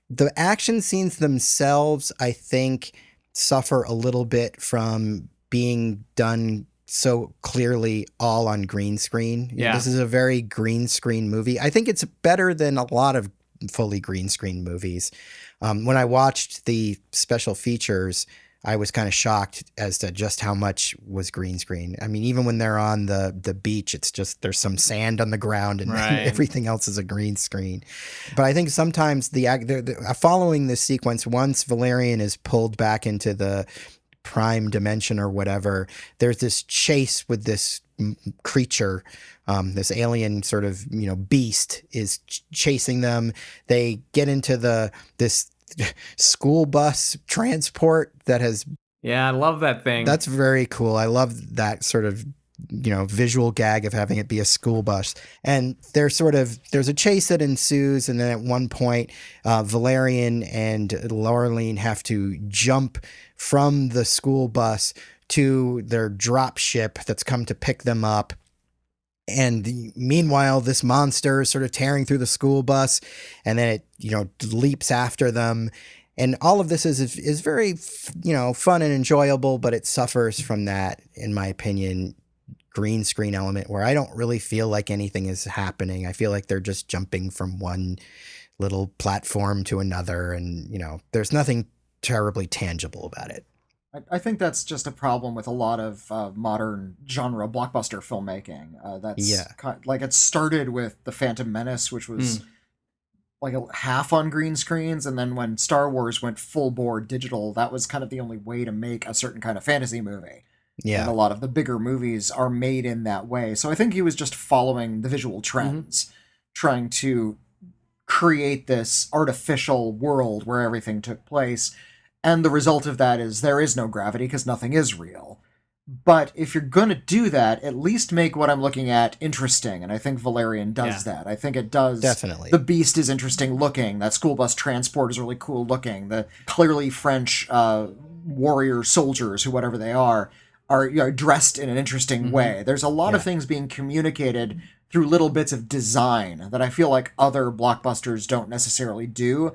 The action scenes themselves, I think, suffer a little bit from being done so clearly all on green screen. Yeah. This is a very green screen movie. I think it's better than a lot of fully green screen movies. When I watched the special features, I was kind of shocked as to just how much was green screen. I mean, even when they're on the beach, it's just there's some sand on the ground and everything else is a green screen. But I think sometimes following this sequence, once Valerian is pulled back into the prime dimension or whatever, there's this chase with this creature, this alien sort of beast is chasing them. They get into this school bus transport that has... Yeah, I love that thing. That's very cool. I love that sort of, visual gag of having it be a school bus. And there's a chase that ensues, and then at one point, Valerian and Laureline have to jump from the school bus to their drop ship that's come to pick them up. And meanwhile, this monster is sort of tearing through the school bus, and then it, leaps after them. And all of this is very, fun and enjoyable, but it suffers from that, in my opinion, green screen element where I don't really feel like anything is happening. I feel like they're just jumping from one little platform to another, and, there's nothing terribly tangible about it. I think that's just a problem with a lot of modern genre blockbuster filmmaking. Like it started with The Phantom Menace, which was like half on green screens, and then when Star Wars went full bore digital, that was kind of the only way to make a certain kind of fantasy movie. Yeah. And a lot of the bigger movies are made in that way. So I think he was just following the visual trends, trying to create this artificial world where everything took place. And the result of that is there is no gravity because nothing is real. But if you're going to do that, at least make what I'm looking at interesting. And I think Valerian does that. I think it does. Definitely. The beast is interesting looking. That school bus transport is really cool looking. The clearly French warrior soldiers, who whatever they are dressed in an interesting way. There's a lot of things being communicated through little bits of design that I feel like other blockbusters don't necessarily do.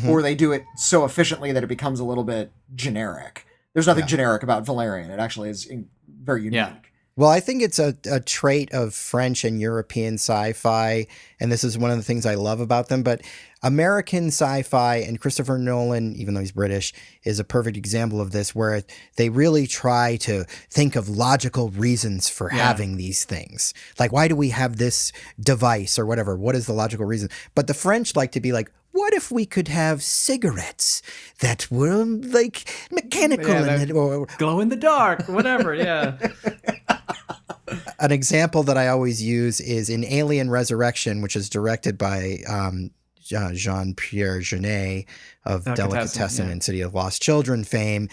Or they do it so efficiently that it becomes a little bit generic. There's nothing generic about Valerian. It actually is very unique. Yeah. Well, I think it's a trait of French and European sci-fi, and this is one of the things I love about them. But American sci-fi, and Christopher Nolan, even though he's British, is a perfect example of this, where they really try to think of logical reasons for having these things. Like, why do we have this device or whatever? What is the logical reason? But the French like to be like, what if we could have cigarettes that were like mechanical or glow in the dark, whatever? An example that I always use is in Alien Resurrection, which is directed by Jean-Pierre Jeunet of Delicatessen and City of Lost Children fame.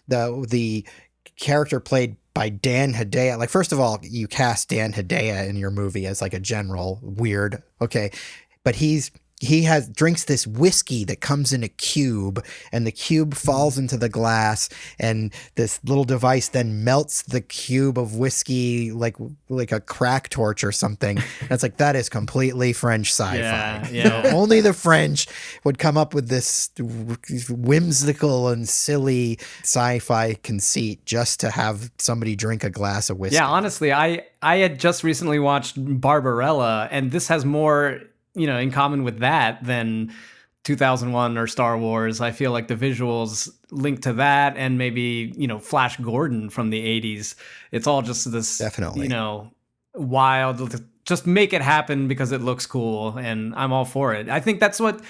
The character played by Dan Hedaya. Like, first of all, you cast Dan Hedaya in your movie as like a general, weird, okay, but he drinks this whiskey that comes in a cube, and the cube falls into the glass, and this little device then melts the cube of whiskey like a crack torch or something. And it's like, that is completely French sci-fi. Yeah. So only the French would come up with this whimsical and silly sci-fi conceit just to have somebody drink a glass of whiskey. Yeah, honestly, I had just recently watched Barbarella, and this has more in common with that than 2001 or Star Wars. I feel like the visuals linked to that, and maybe, Flash Gordon from the 80s. It's all just this, definitely, wild, just make it happen because it looks cool, and I'm all for it. I think that's what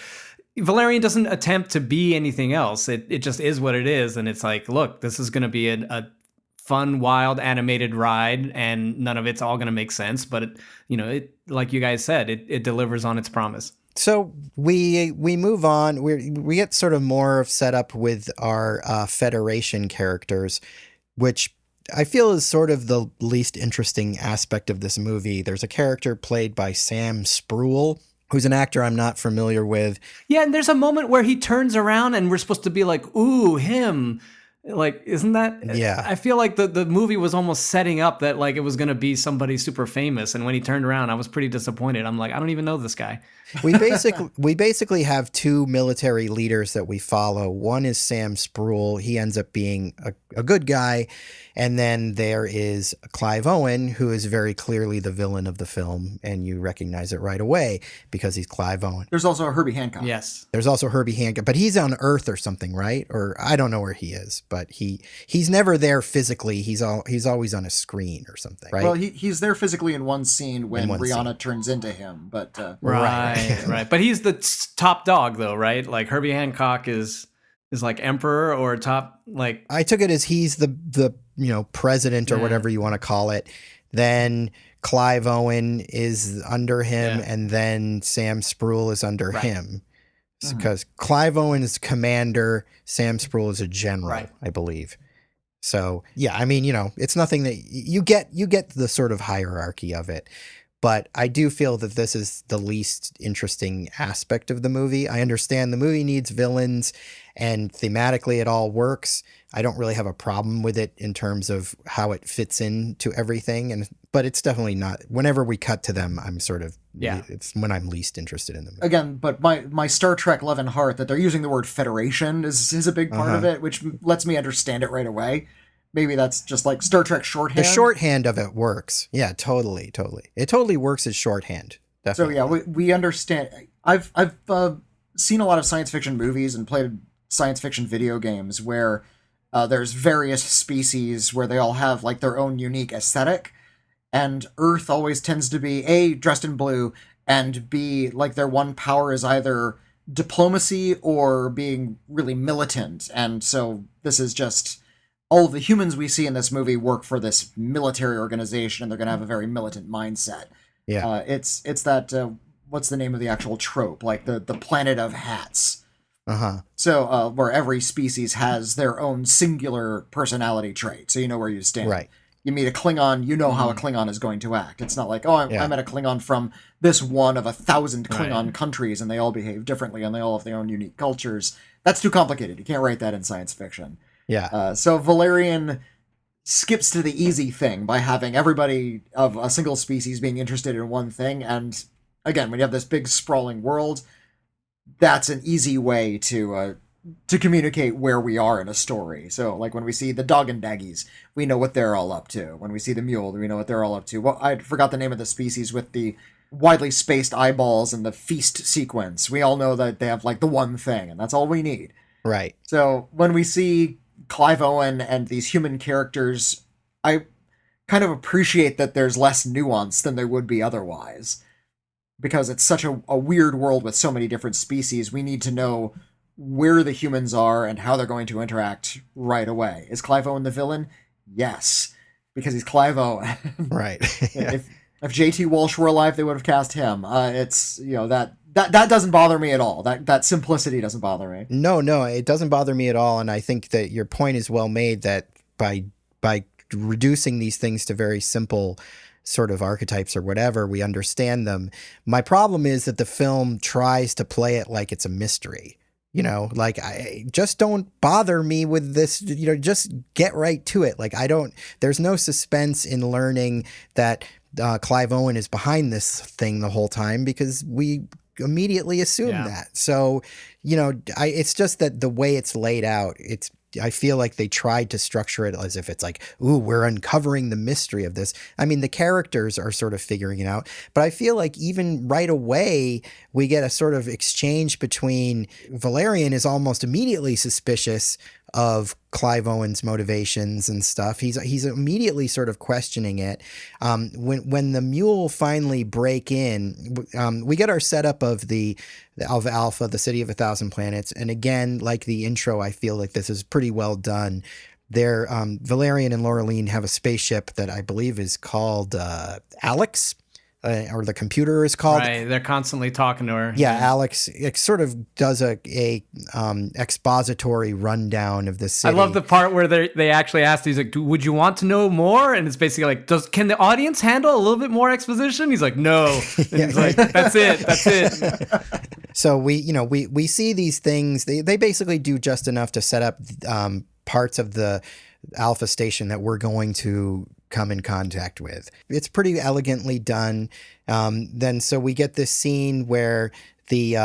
Valerian doesn't attempt to be anything else. It just is what it is, and it's like, look, this is going to be a fun, wild, animated ride, and none of it's all going to make sense, but it, like you guys said, it delivers on its promise. So we move on. We get sort of more set up with our Federation characters, which I feel is sort of the least interesting aspect of this movie. There's a character played by Sam Spruell, who's an actor I'm not familiar with. Yeah, and there's a moment where he turns around and we're supposed to be like, ooh, him. Like, isn't that? Yeah. I feel like the movie was almost setting up that like it was going to be somebody super famous. And when he turned around, I was pretty disappointed. I'm like, I don't even know this guy. We basically have two military leaders that we follow. One is Sam Spruell. He ends up being a good guy. And then there is Clive Owen, who is very clearly the villain of the film, and you recognize it right away because he's Clive Owen. There's also Herbie Hancock. Yes. There's also Herbie Hancock, but he's on Earth or something, right? Or I don't know where he is, but he's never there physically. He's always on a screen or something, right? Well, he's there physically in one scene when Rihanna turns into him, but right. But he's the top dog, though, right? Like Herbie Hancock is like emperor or top, like. I took it as he's the president or whatever you want to call it. Then Clive Owen is under him, and then Sam Spruell is under him. Because Clive Owen is commander, Sam Spruell is a general, I believe. So, yeah, I mean, it's nothing that you get the sort of hierarchy of it. But I do feel that this is the least interesting aspect of the movie. I understand the movie needs villains and thematically it all works. I don't really have a problem with it in terms of how it fits into everything. But it's definitely not, whenever we cut to them, I'm sort of, it's when I'm least interested in the movie. Again, but my Star Trek love and heart that they're using the word Federation is a big part of it, which lets me understand it right away. Maybe that's just like Star Trek shorthand. The shorthand of it works. Yeah, totally. It totally works as shorthand. Definitely. So yeah, we understand. I've seen a lot of science fiction movies and played science fiction video games where there's various species where they all have like their own unique aesthetic, and Earth always tends to be A, dressed in blue, and B, like their one power is either diplomacy or being really militant. And so this is just, all of the humans we see in this movie work for this military organization, and they're going to have a very militant mindset. Yeah. It's that, what's the name of the actual trope? Like the planet of hats. So where every species has their own singular personality trait, so you know where you stand. Right. You meet a Klingon, you know how a Klingon is going to act. It's not like, I met a Klingon from this one of 1,000 Klingon countries, and they all behave differently, and they all have their own unique cultures. That's too complicated. You can't write that in science fiction. Yeah. So Valerian skips to the easy thing by having everybody of a single species being interested in one thing. And again, when you have this big sprawling world, that's an easy way to communicate where we are in a story. So like when we see the dog and daggies, we know what they're all up to. When we see the mule, we know what they're all up to. Well, I forgot the name of the species with the widely spaced eyeballs and the feast sequence. We all know that they have like the one thing, and that's all we need. Right. So when we see Clive Owen and these human characters, I kind of appreciate that there's less nuance than there would be otherwise. Because it's such a weird world with so many different species, we need to know where the humans are and how they're going to interact right away. Is Clive Owen the villain? Yes. Because he's Clive Owen. Right. Yeah. If J.T. Walsh were alive, they would have cast him. It's, that doesn't bother me at all. That simplicity doesn't bother me. No, it doesn't bother me at all. And I think that your point is well made, that by reducing these things to very simple sort of archetypes or whatever, we understand them. My problem is that the film tries to play it like it's a mystery. Like, I just don't bother me with this, just get right to it. Like, there's no suspense in learning that Clive Owen is behind this thing the whole time, because we immediately assume that. So, it's just that the way it's laid out, I feel like they tried to structure it as if it's like, ooh, we're uncovering the mystery of this. I mean, the characters are sort of figuring it out, but I feel like even right away, we get a sort of exchange between Valerian is almost immediately suspicious of Clive Owen's motivations and stuff. He's immediately sort of questioning it. When the mule finally break in, we get our setup of of Alpha, the city of 1,000 planets. And again, like the intro, I feel like this is pretty well done. Valerian and Laureline have a spaceship that I believe is called Alex. Or the computer is called. Right, they're constantly talking to her. Yeah, Alex, it sort of does a expository rundown of the city. I love the part where they actually asked, he's like, would you want to know more? And it's basically like, can the audience handle a little bit more exposition? He's like, no. And he's like, that's it. So we see these things. They basically do just enough to set up parts of the Alpha station that we're going to come in contact with. It's pretty elegantly done. Then so we get this scene where the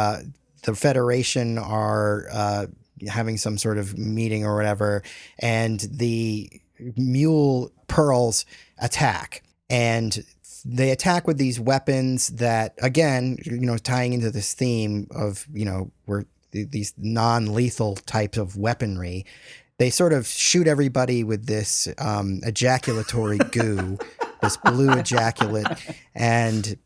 Federation are having some sort of meeting or whatever, and the mule pearls attack, and they attack with these weapons that, again, tying into this theme of where these non-lethal types of weaponry. They sort of shoot everybody with this ejaculatory goo, this blue ejaculate. And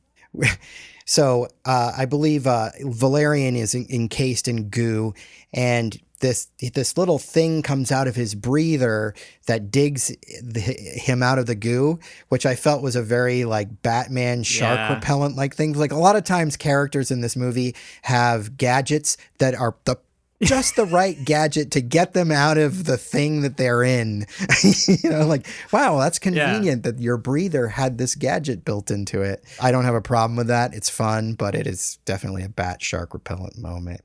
so I believe Valerian is encased in goo, and this little thing comes out of his breather that digs him out of the goo, which I felt was a very like Batman shark repellent like thing. Like a lot of times characters in this movie have gadgets that are the just the right gadget to get them out of the thing that they're in. Like, wow, that's convenient that your breather had this gadget built into it. I don't have a problem with that. It's fun, but it is definitely a bat shark repellent moment.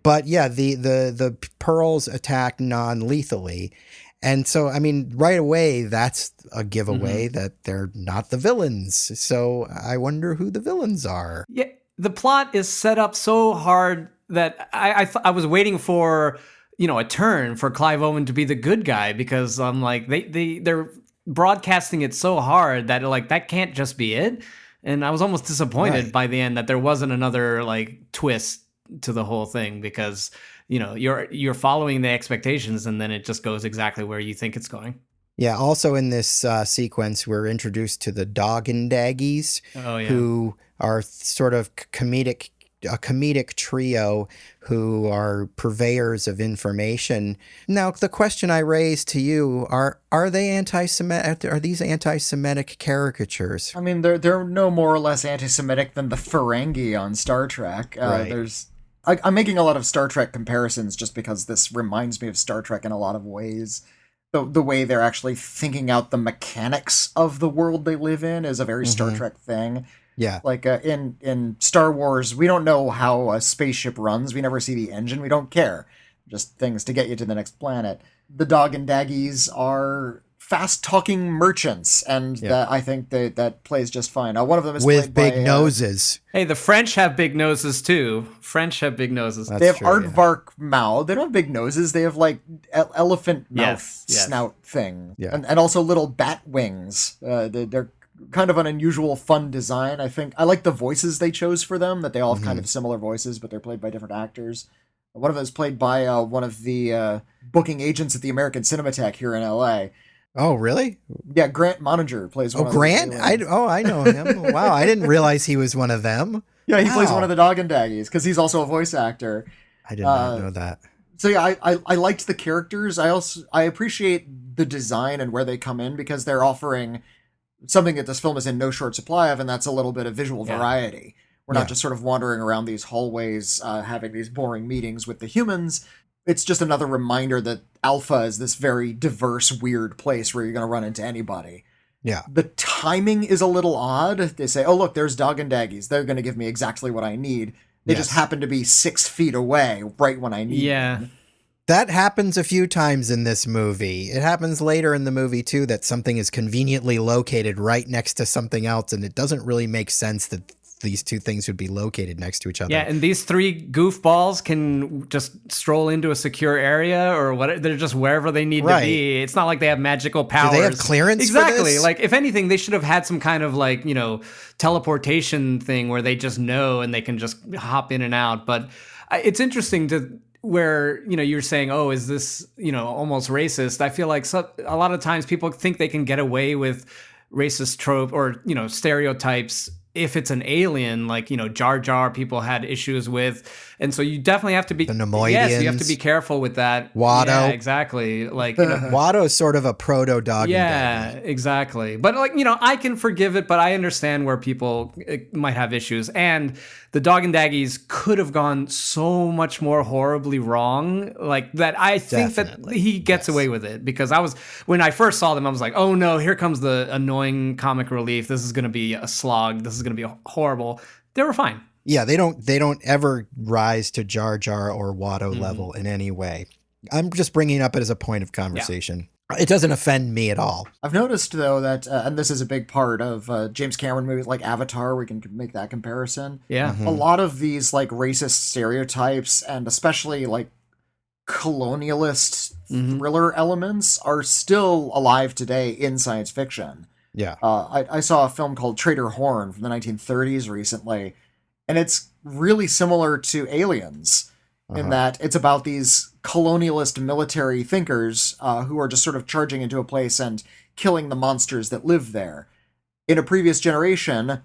But yeah, the pearls attack non-lethally. And so, I mean, right away, that's a giveaway that they're not the villains. So I wonder who the villains are. Yeah, the plot is set up so hard that I was waiting for, a turn for Clive Owen to be the good guy, because I'm like, they're broadcasting it so hard that like that can't just be it. And I was almost disappointed by the end that there wasn't another like twist to the whole thing, because you're following the expectations and then it just goes exactly where you think it's going. Yeah. Also in this sequence, we're introduced to the Dog-and-Daggies, who are sort of a comedic trio who are purveyors of information. Now, the question I raise to you are they anti-Semitic? Are these anti-Semitic caricatures? I mean, they're no more or less anti-Semitic than the Ferengi on Star Trek. Right. I'm making a lot of Star Trek comparisons just because this reminds me of Star Trek in a lot of ways. The way they're actually thinking out the mechanics of the world they live in is a very Star Trek thing. Yeah. Like in Star Wars, we don't know how a spaceship runs. We never see the engine. We don't care. Just things to get you to the next planet. The Dog-and-Daggies are fast-talking merchants, and I think that plays just fine. One of them is with played big by, noses. Hey, the French have big noses too. French have big noses. They have aardvark mouth. They don't have big noses. They have like elephant mouth snout thing, and also little bat wings. They're kind of an unusual, fun design. I think I like the voices they chose for them. That they all have kind of similar voices, but they're played by different actors. One of them is played by one of the booking agents at the American Cinematheque here in LA. Oh, really? Yeah, Grant Moninger plays one of them. Grant? I know him. Wow, I didn't realize he was one of them. Yeah, he plays one of the Dog-and-Daggies because he's also a voice actor. I did not know that. So yeah, I liked the characters. I appreciate the design and where they come in, because they're offering something that this film is in no short supply of, and that's a little bit of visual variety. We're not just sort of wandering around these hallways having these boring meetings with the humans. It's just another reminder that Alpha is this very diverse, weird place where you're going to run into anybody. Yeah. The timing is a little odd. They say, oh, look, there's Dog-and-Daggies. They're going to give me exactly what I need. They just happen to be 6 feet away right when I need them. That happens a few times in this movie. It happens later in the movie, too, that something is conveniently located right next to something else, and it doesn't really make sense that these two things would be located next to each other. Yeah, and these three goofballs can just stroll into a secure area or what. They're just wherever they need to be. It's not like they have magical powers. Do they have clearance exactly. for this? Like, if anything, they should have had some kind of like, teleportation thing where they just know and they can just hop in and out. But it's interesting to where, you're saying, oh, is this, almost racist? I feel like a lot of times people think they can get away with racist trope or, stereotypes if it's an alien, like, Jar Jar, people had issues with. And so you definitely have to be... The Nemoidians. Yes, you have to be careful with that. Watto. Yeah, exactly. Like, Watto is sort of a proto-dog. Yeah, exactly. But, like, I can forgive it, but I understand where people might have issues. And the Dog-and-Daggies could have gone so much more horribly wrong, like, that I think that he gets away with it. Because when I first saw them, I was like, oh no, here comes the annoying comic relief. This is going to be a slog. This is going to be horrible. They were fine. Yeah, they don't ever rise to Jar Jar or Watto level in any way. I'm just bringing up it as a point of conversation. Yeah. It doesn't offend me at all. I've noticed, though, that, and this is a big part of James Cameron movies like Avatar, we can make that comparison. Yeah. A lot of these, like, racist stereotypes, and especially, like, colonialist thriller elements are still alive today in science fiction. Yeah. I saw a film called Trader Horn from the 1930s recently, and it's really similar to Aliens in that it's about these colonialist military thinkers who are just sort of charging into a place and killing the monsters that live there. In a previous generation,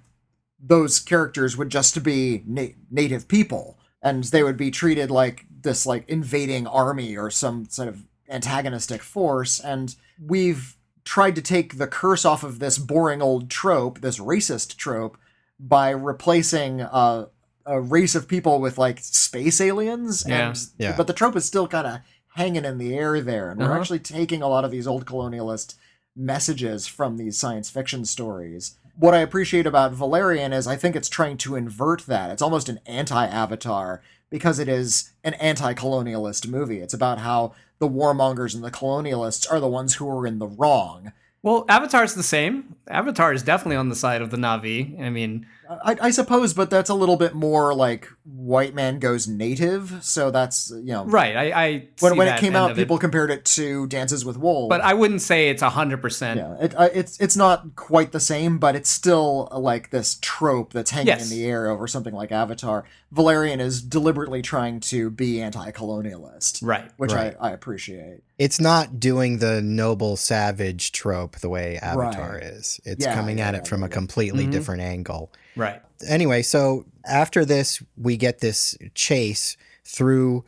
those characters would just be native people, and they would be treated like this like invading army or some sort of antagonistic force, and we've tried to take the curse off of this boring old trope, this racist trope, by replacing a race of people with like space aliens, but the trope is still kind of hanging in the air there, and we're actually taking a lot of these old colonialist messages from these science fiction stories. What I appreciate about Valerian is I think it's trying to invert that. It's almost an anti-Avatar because it is an anti-colonialist movie. It's about how the warmongers and the colonialists are the ones who are in the wrong. Well, Avatar's the same. Avatar is definitely on the side of the Na'vi. I mean, I suppose, but that's a little bit more like white man goes native. So that's, right. I when it came out, people compared it to Dances with Wolves. But I wouldn't say it's 100%. Yeah, it's not quite the same, but it's still like this trope that's hanging in the air over something like Avatar. Valerian is deliberately trying to be anti-colonialist, right? Which I appreciate. It's not doing the noble savage trope the way Avatar is. It's coming at it from a completely different angle. Right. Anyway, so after this, we get this chase through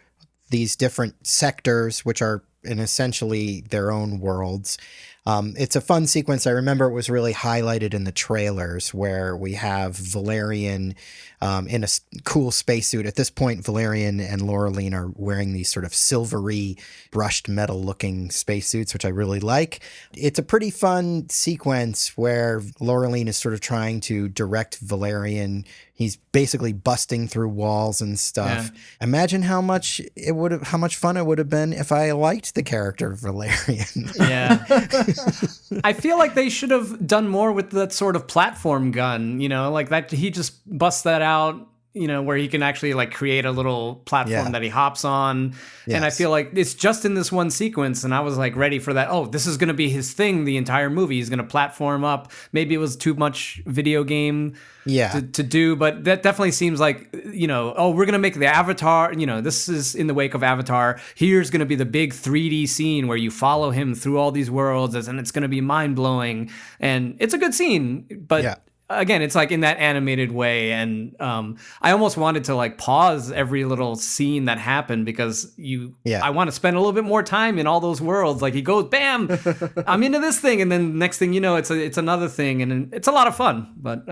these different sectors, which are in essentially their own worlds. It's a fun sequence. I remember it was really highlighted in the trailers where we have Valerian in a cool spacesuit. At this point, Valerian and Laureline are wearing these sort of silvery brushed metal looking spacesuits, which I really like. It's a pretty fun sequence where Laureline is sort of trying to direct Valerian. He's basically busting through walls and stuff. Yeah. Imagine how much fun it would have been if I liked the character Valerian. Yeah. I feel like they should have done more with that sort of platform gun, like that. He just busts that out, where he can actually like create a little platform that he hops on. Yes. And I feel like it's just in this one sequence. And I was like ready for that. Oh, this is going to be his thing the entire movie. He's going to platform up. Maybe it was too much video game to do, but that definitely seems like, we're going to make the Avatar, this is in the wake of Avatar. Here's going to be the big 3D scene where you follow him through all these worlds and it's going to be mind blowing. And it's a good scene, but again, it's like in that animated way. And I almost wanted to like pause every little scene that happened because I want to spend a little bit more time in all those worlds. Like he goes, bam, I'm into this thing. And then next thing you know, it's another thing. And it's a lot of fun, but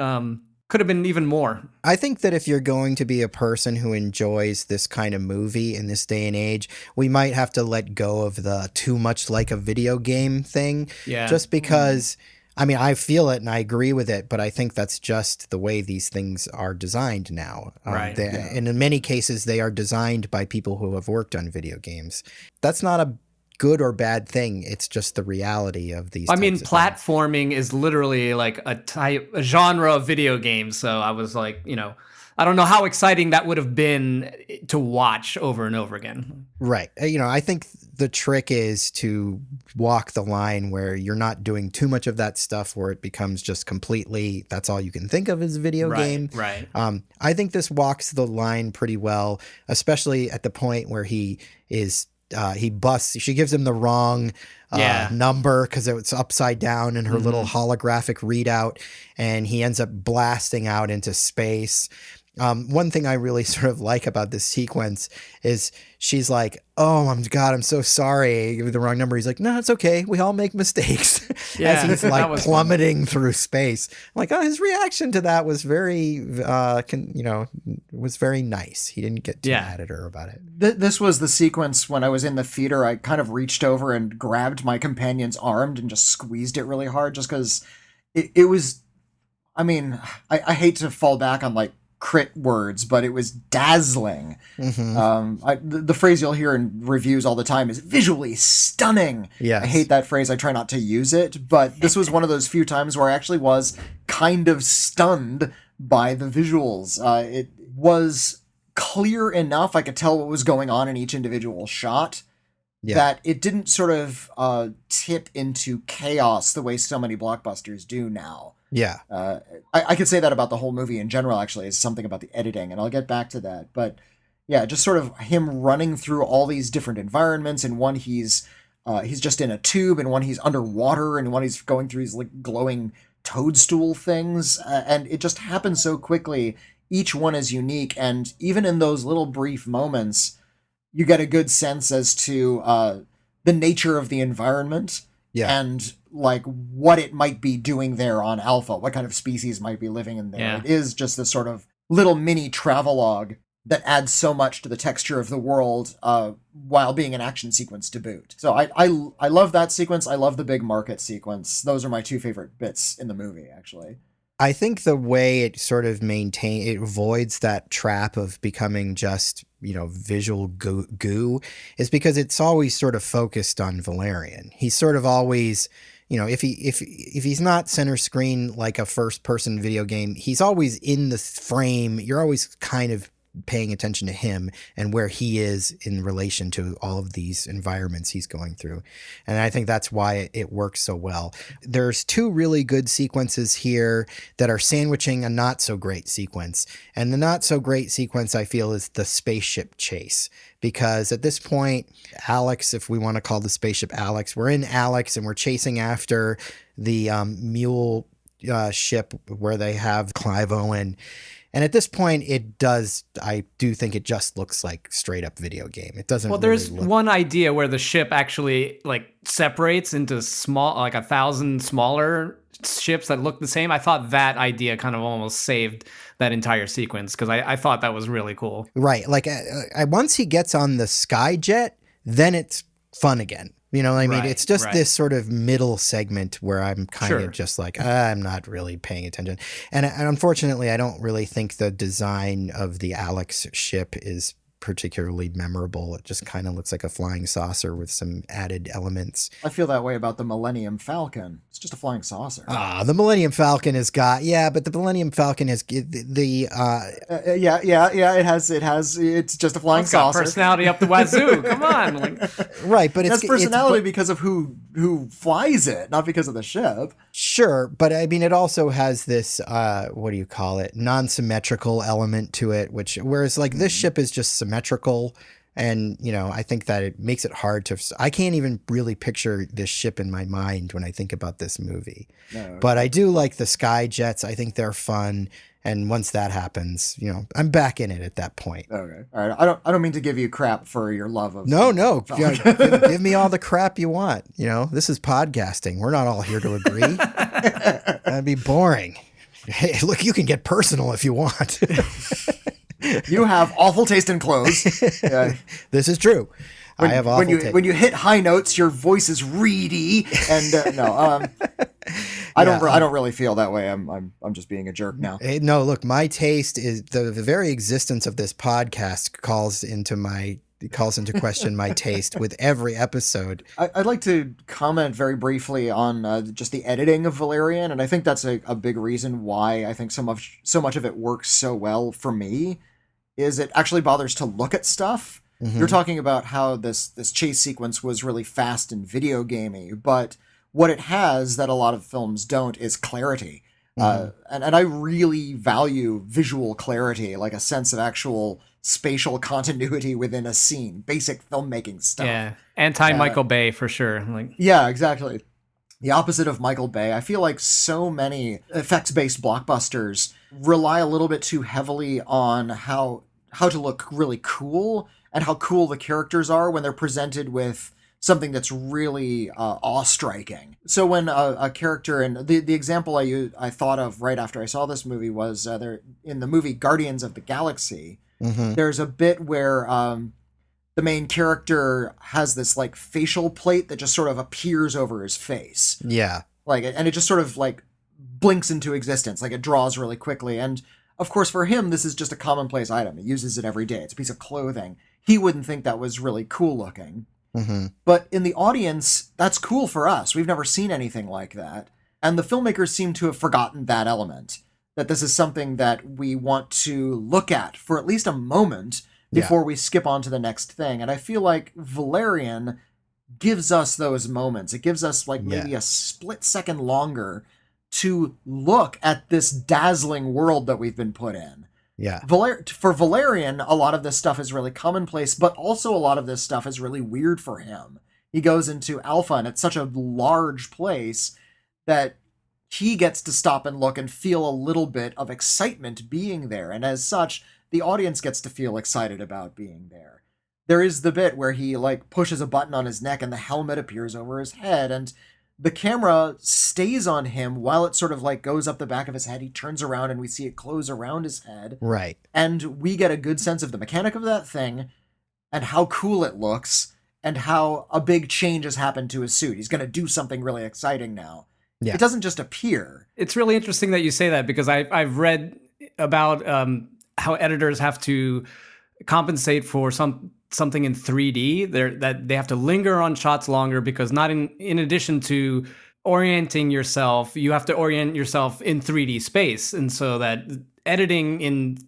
could have been even more. I think that if you're going to be a person who enjoys this kind of movie in this day and age, we might have to let go of the too much like a video game thing. Yeah. Just because... I mean, I feel it and I agree with it, but I think that's just the way these things are designed now. Right. And in many cases, they are designed by people who have worked on video games. That's not a good or bad thing. It's just the reality of these. I mean, platforming is literally like a genre of video games. So I was like, I don't know how exciting that would have been to watch over and over again. Right. I think the trick is to walk the line where you're not doing too much of that stuff where it becomes just completely, that's all you can think of as a video game. Right. I think this walks the line pretty well, especially at the point where he busts, she gives him the wrong number because it's upside down in her little holographic readout, and he ends up blasting out into space. One thing I really sort of like about this sequence is she's like, oh my God, I'm so sorry. I gave you the wrong number. He's like, no, it's okay. We all make mistakes. As he's like plummeting through space. I'm like, oh, his reaction to that was very, was very nice. He didn't get too mad at her about it. This was the sequence when I was in the theater. I kind of reached over and grabbed my companion's arm and just squeezed it really hard just because it was, I mean, I hate to fall back on like crit words, but it was dazzling. The phrase you'll hear in reviews all the time is visually stunning. Yes. I hate that phrase. I try not to use it, but this was one of those few times where I actually was kind of stunned by the visuals. It was clear enough. I could tell what was going on in each individual shot. That it didn't sort of tip into chaos the way so many blockbusters do now. Yeah. I could say that about the whole movie in general, actually, is something about the editing, and I'll get back to that. But yeah, just sort of him running through all these different environments. In one, he's just in a tube, and one he's underwater, and one he's going through these like glowing toadstool things. And it just happens so quickly. Each one is unique. And even in those little brief moments, you get a good sense as to the nature of the environment. And like what it might be doing there on Alpha, what kind of species might be living in there. It is just this sort of little mini travelogue that adds so much to the texture of the world while being an action sequence to boot. So I love that sequence. I love the big market sequence. Those are my two favorite bits in the movie, actually. I think the way it sort of it avoids that trap of becoming just, visual goo is because it's always sort of focused on Valerian. He's sort of always, if he's not center screen like a first person video game, he's always in the frame. You're always kind of paying attention to him and where he is in relation to all of these environments he's going through. And I think that's why it works so well. There's two really good sequences here that are sandwiching a not so great sequence. And the not so great sequence, I feel, is the spaceship chase. Because at this point, Alex, if we want to call the spaceship Alex, we're in Alex and we're chasing after the mule ship where they have Clive Owen. And at this point, I do think it just looks like straight up video game. It doesn't. Well, there's one idea where the ship actually separates into small, 1,000 smaller ships that look the same. I thought that idea kind of almost saved that entire sequence because I thought that was really cool. Right. Once he gets on the Skyjet, then it's fun again. You know what I mean? It's just this sort of middle segment where I'm kind of just I'm not really paying attention. And unfortunately, I don't really think the design of the Alex ship is particularly memorable. It just kind of looks like a flying saucer with some added elements. I feel that way about the Millennium Falcon. It's just a flying saucer. The Millennium Falcon has got, but the Millennium Falcon has it's just a flying saucer. Got personality up the wazoo. Come on. Right, but that's personality because of who flies it, not because of the ship. Sure, but I mean, it also has this, non-symmetrical element to it, whereas this ship is just symmetrical. And, I think that it makes it hard I can't even really picture this ship in my mind when I think about this movie. No, okay. But I do like the sky jets. I think they're fun. And once that happens, I'm back in it at that point. Okay. All right. I don't mean to give you crap for your love of. No. Give me all the crap you want. This is podcasting. We're not all here to agree. That'd be boring. Hey, look, you can get personal if you want. You have awful taste in clothes. This is true. I have awful taste. When you hit high notes, your voice is reedy. And I don't really feel that way. I'm just being a jerk now. No, look, my taste is the very existence of this podcast calls into question my taste with every episode. I'd like to comment very briefly on just the editing of Valerian, and I think that's a big reason why I think so much of it works so well for me. Is it actually bothers to look at stuff. Mm-hmm. You're talking about how this chase sequence was really fast and video gamey, but what it has that a lot of films don't is clarity. Mm-hmm. And I really value visual clarity, like a sense of actual spatial continuity within a scene, basic filmmaking stuff. Yeah, anti-Michael Bay for sure. Yeah, exactly. The opposite of Michael Bay. I feel like so many effects-based blockbusters rely a little bit too heavily on how to look really cool and how cool the characters are when they're presented with something that's really awe-striking. So when a character, and the example I thought of right after I saw this movie was there in the movie Guardians of the Galaxy. Mm-hmm. There's a bit where the main character has this facial plate that just sort of appears over his face. Yeah. And it just sort of blinks into existence. It draws really quickly. And of course, for him, this is just a commonplace item. He uses it every day. It's a piece of clothing. He wouldn't think that was really cool looking. Mm-hmm. But in the audience, that's cool for us. We've never seen anything like that. And the filmmakers seem to have forgotten that element. That this is something that we want to look at for at least a moment before we skip on to the next thing. And I feel like Valerian gives us those moments. It gives us maybe a split second longer to look at this dazzling world that we've been put in. Yeah. For Valerian, a lot of this stuff is really commonplace, but also a lot of this stuff is really weird for him. He goes into Alpha, and it's such a large place that he gets to stop and look and feel a little bit of excitement being there. And as such, the audience gets to feel excited about being there. There is the bit where he pushes a button on his neck and the helmet appears over his head, and the camera stays on him while it sort of like goes up the back of his head. He turns around and we see it close around his head. Right. And we get a good sense of the mechanic of that thing and how cool it looks and how a big change has happened to his suit. He's going to do something really exciting now. Yeah. It doesn't just appear. It's really interesting that you say that, because I've read about how editors have to compensate for something in 3D. That they have to linger on shots longer, because not in addition to orienting yourself, you have to orient yourself in 3D space, and so that editing in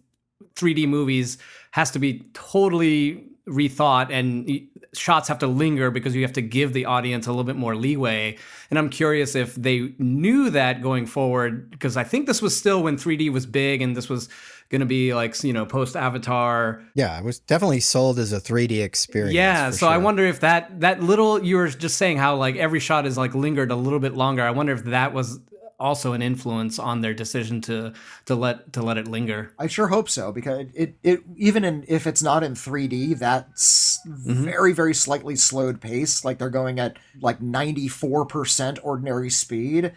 3D movies has to be totally rethought, and shots have to linger because you have to give the audience a little bit more leeway. And I'm curious if they knew that going forward, because I think this was still when 3D was big, and this was going to be like, post Avatar. Yeah, it was definitely sold as a 3D experience. Yeah, so sure. I wonder if that little, you were just saying how like every shot is like lingered a little bit longer. I wonder if that was also an influence on their decision to let it linger. I sure hope so, because it even if it's not in 3D, that's very, very slightly slowed pace, like they're going at like 94% ordinary speed,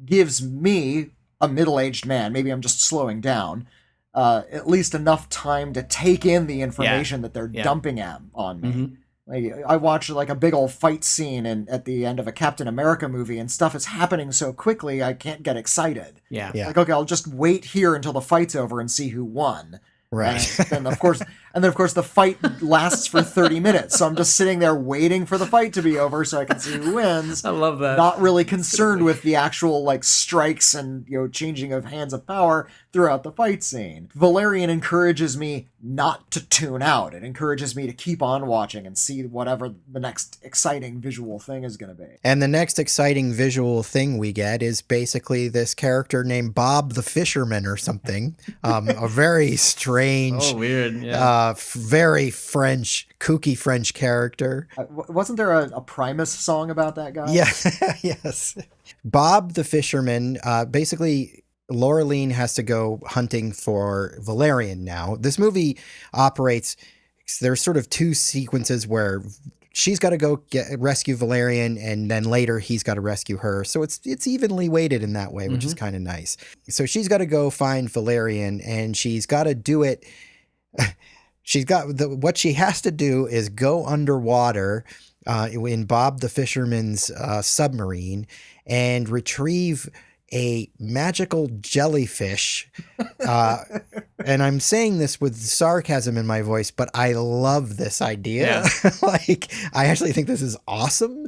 gives me, a middle-aged man, maybe I'm just slowing down, at least enough time to take in the information that they're dumping on me. Like, I watched like a big old fight scene at the end of a Captain America movie, and stuff is happening so quickly I can't get excited. Yeah. Like, okay, I'll just wait here until the fight's over and see who won. Right. And then of course the fight lasts for 30 minutes. So I'm just sitting there waiting for the fight to be over so I can see who wins. I love that. Not really concerned with the actual like strikes and changing of hands of power throughout the fight scene. Valerian encourages me not to tune out. It encourages me to keep on watching and see whatever the next exciting visual thing is going to be. And the next exciting visual thing we get is basically this character named Bob the Fisherman or something. A very strange, weird, yeah. Very French, kooky French character. Wasn't there a Primus song about that guy? Yeah, yes. Bob the Fisherman, basically Laureline has to go hunting for Valerian now. This movie operates, there's sort of two sequences where she's got to go rescue Valerian, and then later he's got to rescue her. So it's evenly weighted in that way, which is kind of nice. So she's got to go find Valerian, and she's got to do it. What she has to do is go underwater in Bob the Fisherman's submarine and retrieve a magical jellyfish. And I'm saying this with sarcasm in my voice, but I love this idea. Yeah. Like, I actually think this is awesome.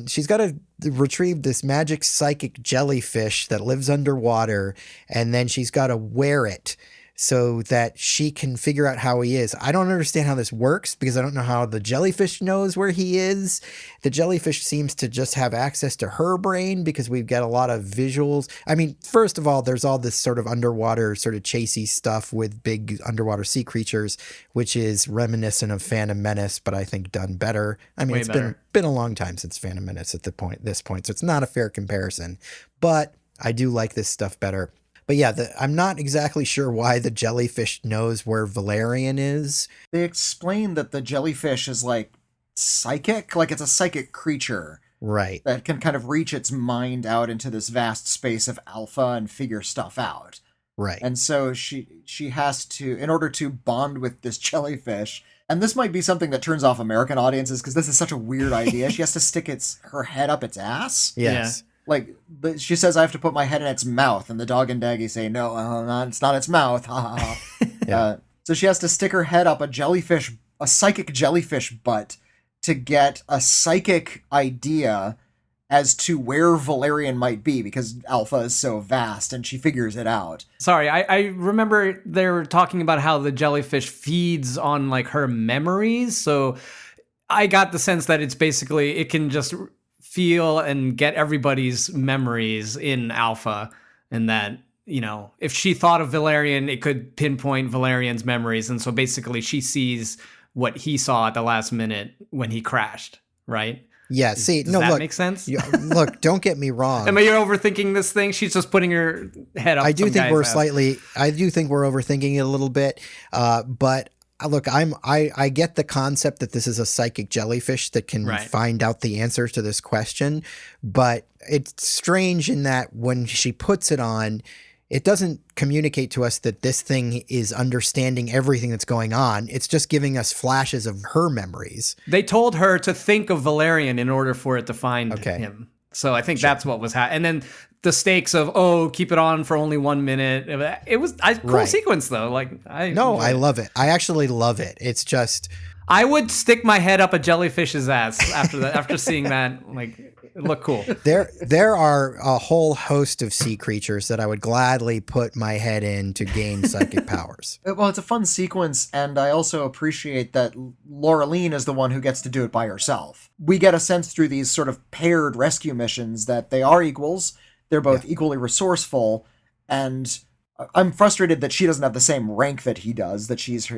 She's got to retrieve this magic psychic jellyfish that lives underwater, and then she's got to wear it so that she can figure out how he is. I don't understand how this works, because I don't know how the jellyfish knows where he is. The jellyfish seems to just have access to her brain, because we've got a lot of visuals. I mean, first of all, there's all this sort of underwater sort of chasey stuff with big underwater sea creatures, which is reminiscent of Phantom Menace, but I think done better. I mean, it's been a long time since Phantom Menace at this point, so it's not a fair comparison. But I do like this stuff better. But yeah, I'm not exactly sure why the jellyfish knows where Valerian is. They explain that the jellyfish is like psychic, like it's a psychic creature. Right. That can kind of reach its mind out into this vast space of alpha and figure stuff out. Right. And so she has to, in order to bond with this jellyfish, and this might be something that turns off American audiences because this is such a weird idea, she has to stick her head up its ass. Yes. Yeah. Like, she says, I have to put my head in its mouth, and the dog and Daggy say, no, it's not its mouth. Ha ha ha. Yeah. So she has to stick her head up a psychic jellyfish butt to get a psychic idea as to where Valerian might be, because Alpha is so vast, and she figures it out. Sorry, I remember they were talking about how the jellyfish feeds on like her memories, so I got the sense that it's basically, it can just feel and get everybody's memories in Alpha, and that, if she thought of Valerian, it could pinpoint Valerian's memories, and so basically she sees what he saw at the last minute when he crashed, right? Yeah, see, Does that make sense? Look, don't get me wrong. Am I overthinking this thing? She's just putting her head up. I do think we're overthinking it a little bit, but look, I get the concept that this is a psychic jellyfish that can find out the answer to this question, but it's strange in that when she puts it on, it doesn't communicate to us that this thing is understanding everything that's going on. It's just giving us flashes of her memories. They told her to think of Valerian in order for it to find him. So I think that's what was happening. And then the stakes of, keep it on for only 1 minute. It was a cool sequence, though. I love it. I actually love it. It's just... I would stick my head up a jellyfish's ass after seeing that. It looked cool. There are a whole host of sea creatures that I would gladly put my head in to gain psychic powers. Well, it's a fun sequence, and I also appreciate that Laureline is the one who gets to do it by herself. We get a sense through these sort of paired rescue missions that they are equals. They're both equally resourceful, and I'm frustrated that she doesn't have the same rank that he does, that she's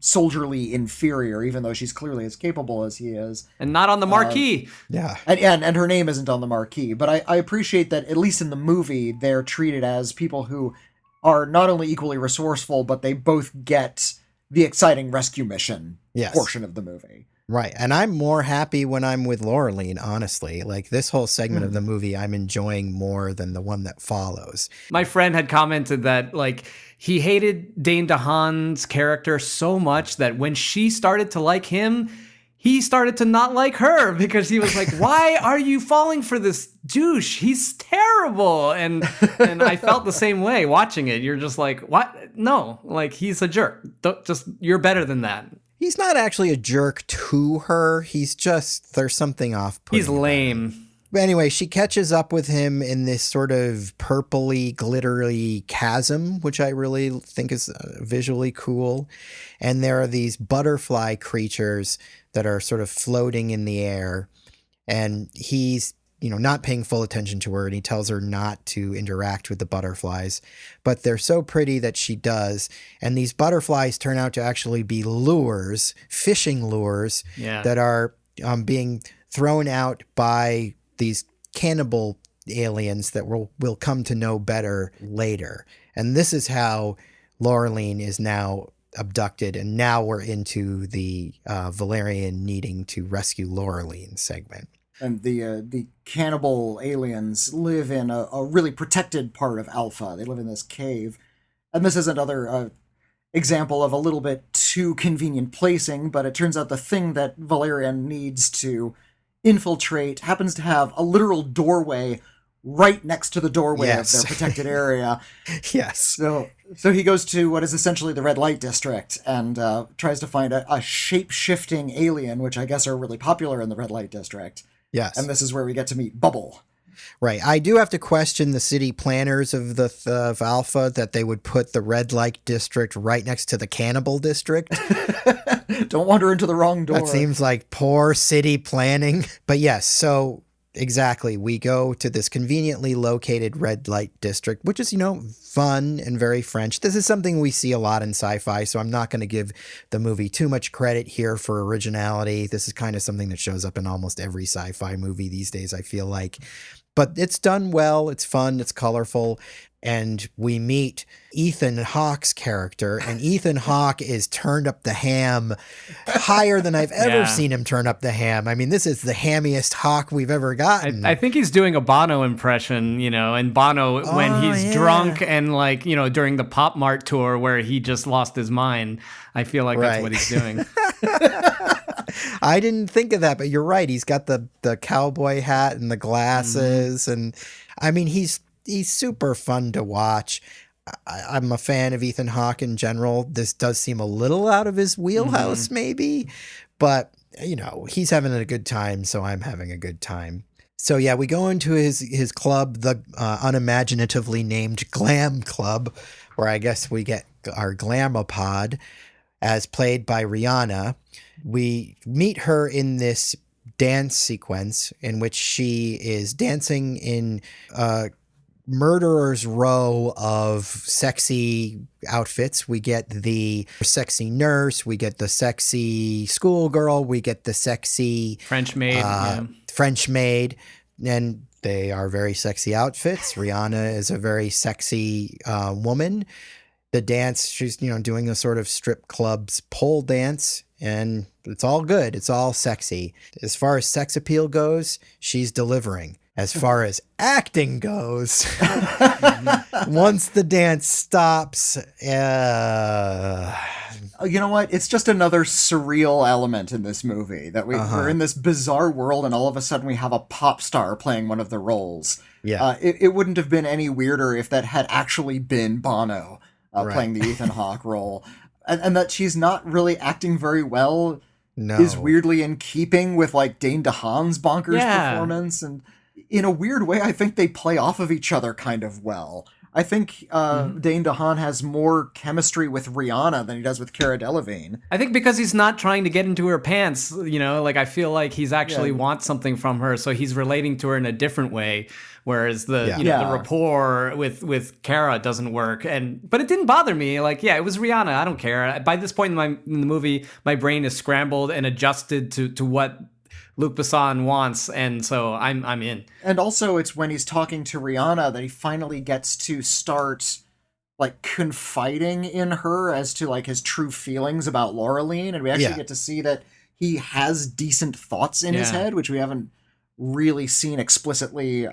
soldierly inferior, even though she's clearly as capable as he is. And not on the marquee. And her name isn't on the marquee. But I appreciate that, at least in the movie, they're treated as people who are not only equally resourceful, but they both get the exciting rescue mission portion of the movie. Right. And I'm more happy when I'm with Laureline, honestly. This whole segment of the movie, I'm enjoying more than the one that follows. My friend had commented that, he hated Dane DeHaan's character so much that when she started to like him, he started to not like her because he was like, why are you falling for this douche? He's terrible. And I felt the same way watching it. You're just like, what? No, he's a jerk. You're better than that. He's not actually a jerk to her. He's just, there's something off-putting. He's lame. But anyway, she catches up with him in this sort of purpley, glittery chasm, which I really think is visually cool. And there are these butterfly creatures that are sort of floating in the air. And he's, not paying full attention to her, and he tells her not to interact with the butterflies. But they're so pretty that she does. And these butterflies turn out to actually be lures, fishing lures, that are being thrown out by these cannibal aliens that we'll come to know better later. And this is how Laureline is now abducted, and now we're into the Valerian needing to rescue Laureline segment. And the cannibal aliens live in a really protected part of Alpha. They live in this cave. And this is another example of a little bit too convenient placing, but it turns out the thing that Valerian needs to infiltrate happens to have a literal doorway right next to the doorway of their protected area. So he goes to what is essentially the red light district and tries to find a shape-shifting alien, which I guess are really popular in the red light district. Yes. And this is where we get to meet Bubble. Right. I do have to question the city planners of of Alpha that they would put the red light district right next to the cannibal district. Don't wander into the wrong door. That seems like poor city planning. But yes, so exactly. We go to this conveniently located red light district, which is, fun and very French. This is something we see a lot in sci-fi, so I'm not going to give the movie too much credit here for originality. This is kind of something that shows up in almost every sci-fi movie these days, I feel like. But it's done well, it's fun, it's colorful, and we meet Ethan Hawke's character, and Ethan Hawke is turned up the ham higher than I've ever seen him turn up the ham. I mean, this is the hammiest Hawke we've ever gotten. I think he's doing a Bono impression, and Bono, when he's drunk and during the Pop Mart tour where he just lost his mind, I feel like that's what he's doing. I didn't think of that, but you're right. He's got the cowboy hat and the glasses, and I mean, he's super fun to watch. I'm a fan of Ethan Hawke in general. This does seem a little out of his wheelhouse, maybe, but he's having a good time, so I'm having a good time. So yeah, we go into his club, the unimaginatively named Glam Club, where I guess we get our Glamopod, as played by Rihanna. We meet her in this dance sequence in which she is dancing in a murderer's row of sexy outfits. We get the sexy nurse, we get the sexy schoolgirl, we get the sexy French maid, French maid, and they are very sexy outfits. Rihanna is a very sexy woman. the dance, she's, doing a sort of strip club's pole dance, and it's all good. It's all sexy. As far as sex appeal goes, she's delivering. As far as acting goes, once the dance stops, You know what? It's just another surreal element in this movie that we're in this bizarre world, and all of a sudden we have a pop star playing one of the roles. Yeah. It wouldn't have been any weirder if that had actually been Bono playing the Ethan Hawke role. And that she's not really acting very well is weirdly in keeping with like Dane DeHaan's bonkers performance. And in a weird way, I think they play off of each other kind of well. I think Dane DeHaan has more chemistry with Rihanna than he does with Cara Delevigne. I think because he's not trying to get into her pants, like I feel like he's actually wants something from her, so he's relating to her in a different way. Whereas the rapport with Cara doesn't work, but it didn't bother me. Like, it was Rihanna. I don't care. By this point in the movie, my brain is scrambled and adjusted to what Luc Besson wants, and so I'm in. And also, it's when he's talking to Rihanna that he finally gets to start like confiding in her as to like his true feelings about Laureline, and we actually get to see that he has decent thoughts in his head, which we haven't really seen explicitly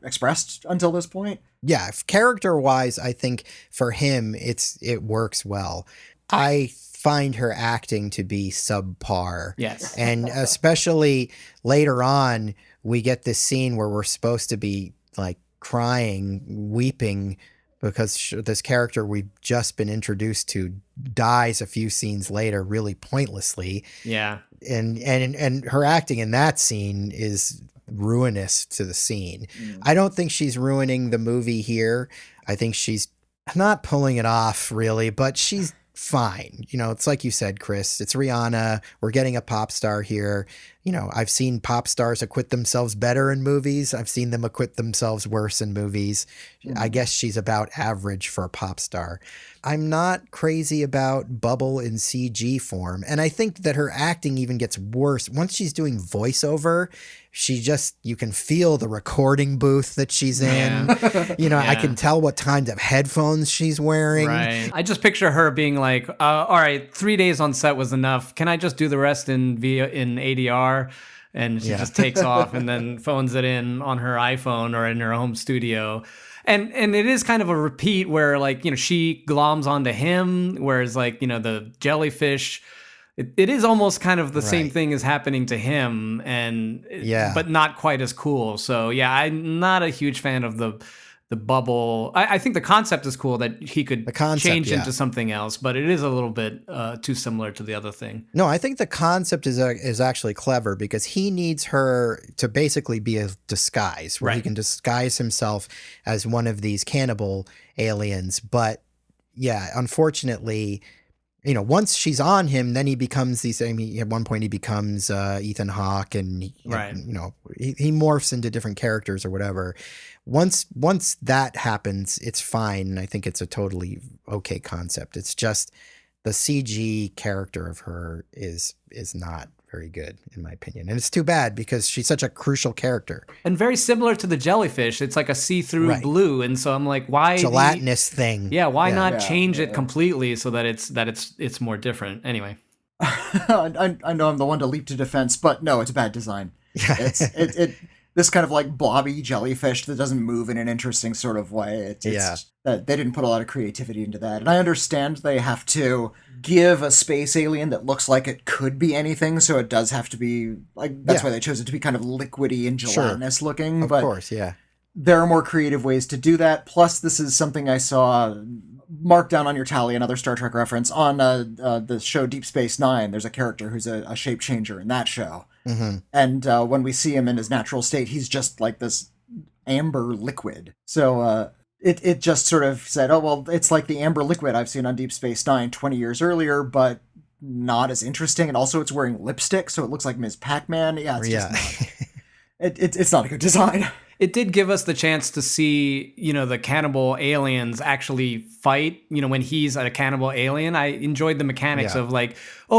expressed until this point. Yeah, character-wise, I think for him it works well. I find her acting to be subpar. Yes. And especially later on, we get this scene where we're supposed to be like crying, weeping, because this character we've just been introduced to dies a few scenes later really pointlessly. Yeah. And her acting in that scene is ruinous to the scene. I don't think she's ruining the movie here. I think she's not pulling it off really, but she's fine. It's like you said, Chris, it's Rihanna. We're getting a pop star here. I've seen pop stars acquit themselves better in movies. I've seen them acquit themselves worse in movies. I guess she's about average for a pop star. I'm not crazy about Bubble in CG form. And I think that her acting even gets worse. Once she's doing voiceover, you can feel the recording booth that she's in. I can tell what kinds of headphones she's wearing. Right. I just picture her being like, all right, 3 days on set was enough. Can I just do the rest in ADR? And she just takes off and then phones it in on her iPhone or in her home studio. And it is kind of a repeat where like, she gloms onto him, whereas like, the jellyfish, it is almost kind of the same thing as happening to him, but not quite as cool. So I'm not a huge fan of the bubble. I think the concept is cool that he could change into something else, but it is a little bit too similar to the other thing. No, I think the concept is actually clever because he needs her to basically be a disguise where he can disguise himself as one of these cannibal aliens. But unfortunately, once she's on him, then he becomes at one point he becomes Ethan Hawke, and he morphs into different characters or whatever. Once that happens, it's fine. And I think it's a totally okay concept. It's just the CG character of her is not very good, in my opinion. And it's too bad because she's such a crucial character. And very similar to the jellyfish. It's like a see-through blue. And so I'm like, why gelatinous thing. Yeah, why not change it completely so that it's more different? Anyway. I know I'm the one to leap to defense, but no, it's bad design. It's this kind of like blobby jellyfish that doesn't move in an interesting sort of way. They didn't put a lot of creativity into that. And I understand they have to give a space alien that looks like it could be anything, so it does have to be like that's why they chose it to be kind of liquidy and gelatinous looking. Of course, there are more creative ways to do that. Plus, this is something I saw marked down on your tally, another Star Trek reference, on the show Deep Space Nine. There's a character who's a shape changer in that show. Mm-hmm. And when we see him in his natural state, he's just like this amber liquid. So it just sort of said, oh, well, it's like the amber liquid I've seen on Deep Space Nine 20 years earlier, but not as interesting. And also it's wearing lipstick, so it looks like Ms. Pac-Man. It's just not, it's not a good design. It did give us the chance to see, the cannibal aliens actually fight, when he's a cannibal alien. I enjoyed the mechanics of like,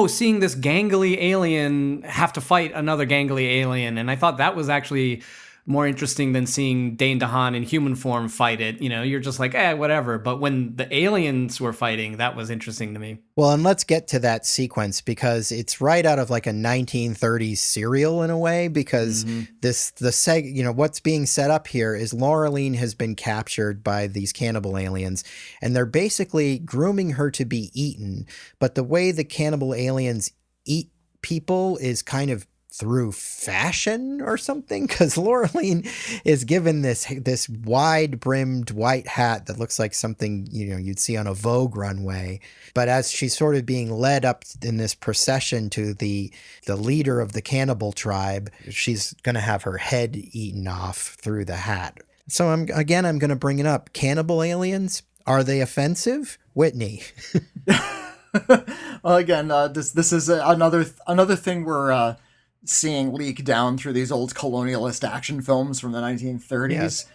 seeing this gangly alien have to fight another gangly alien. And I thought that was actually more interesting than seeing Dane DeHaan in human form fight it. You know, you're just like, whatever. But when the aliens were fighting, that was interesting to me. Well, and let's get to that sequence because it's right out of like a 1930s serial in a way, because what's being set up here is Laureline has been captured by these cannibal aliens, and they're basically grooming her to be eaten. But the way the cannibal aliens eat people is kind of through fashion or something, because Laureline is given this wide-brimmed white hat that looks like something, you know, you'd see on a Vogue runway. But as she's sort of being led up in this procession to the leader of the cannibal tribe, she's going to have her head eaten off through the hat. So I'm going to bring it up. Cannibal aliens, are they offensive? Whitney. Well, again, this is another thing we're seeing leak down through these old colonialist action films from the 1930s. Yes.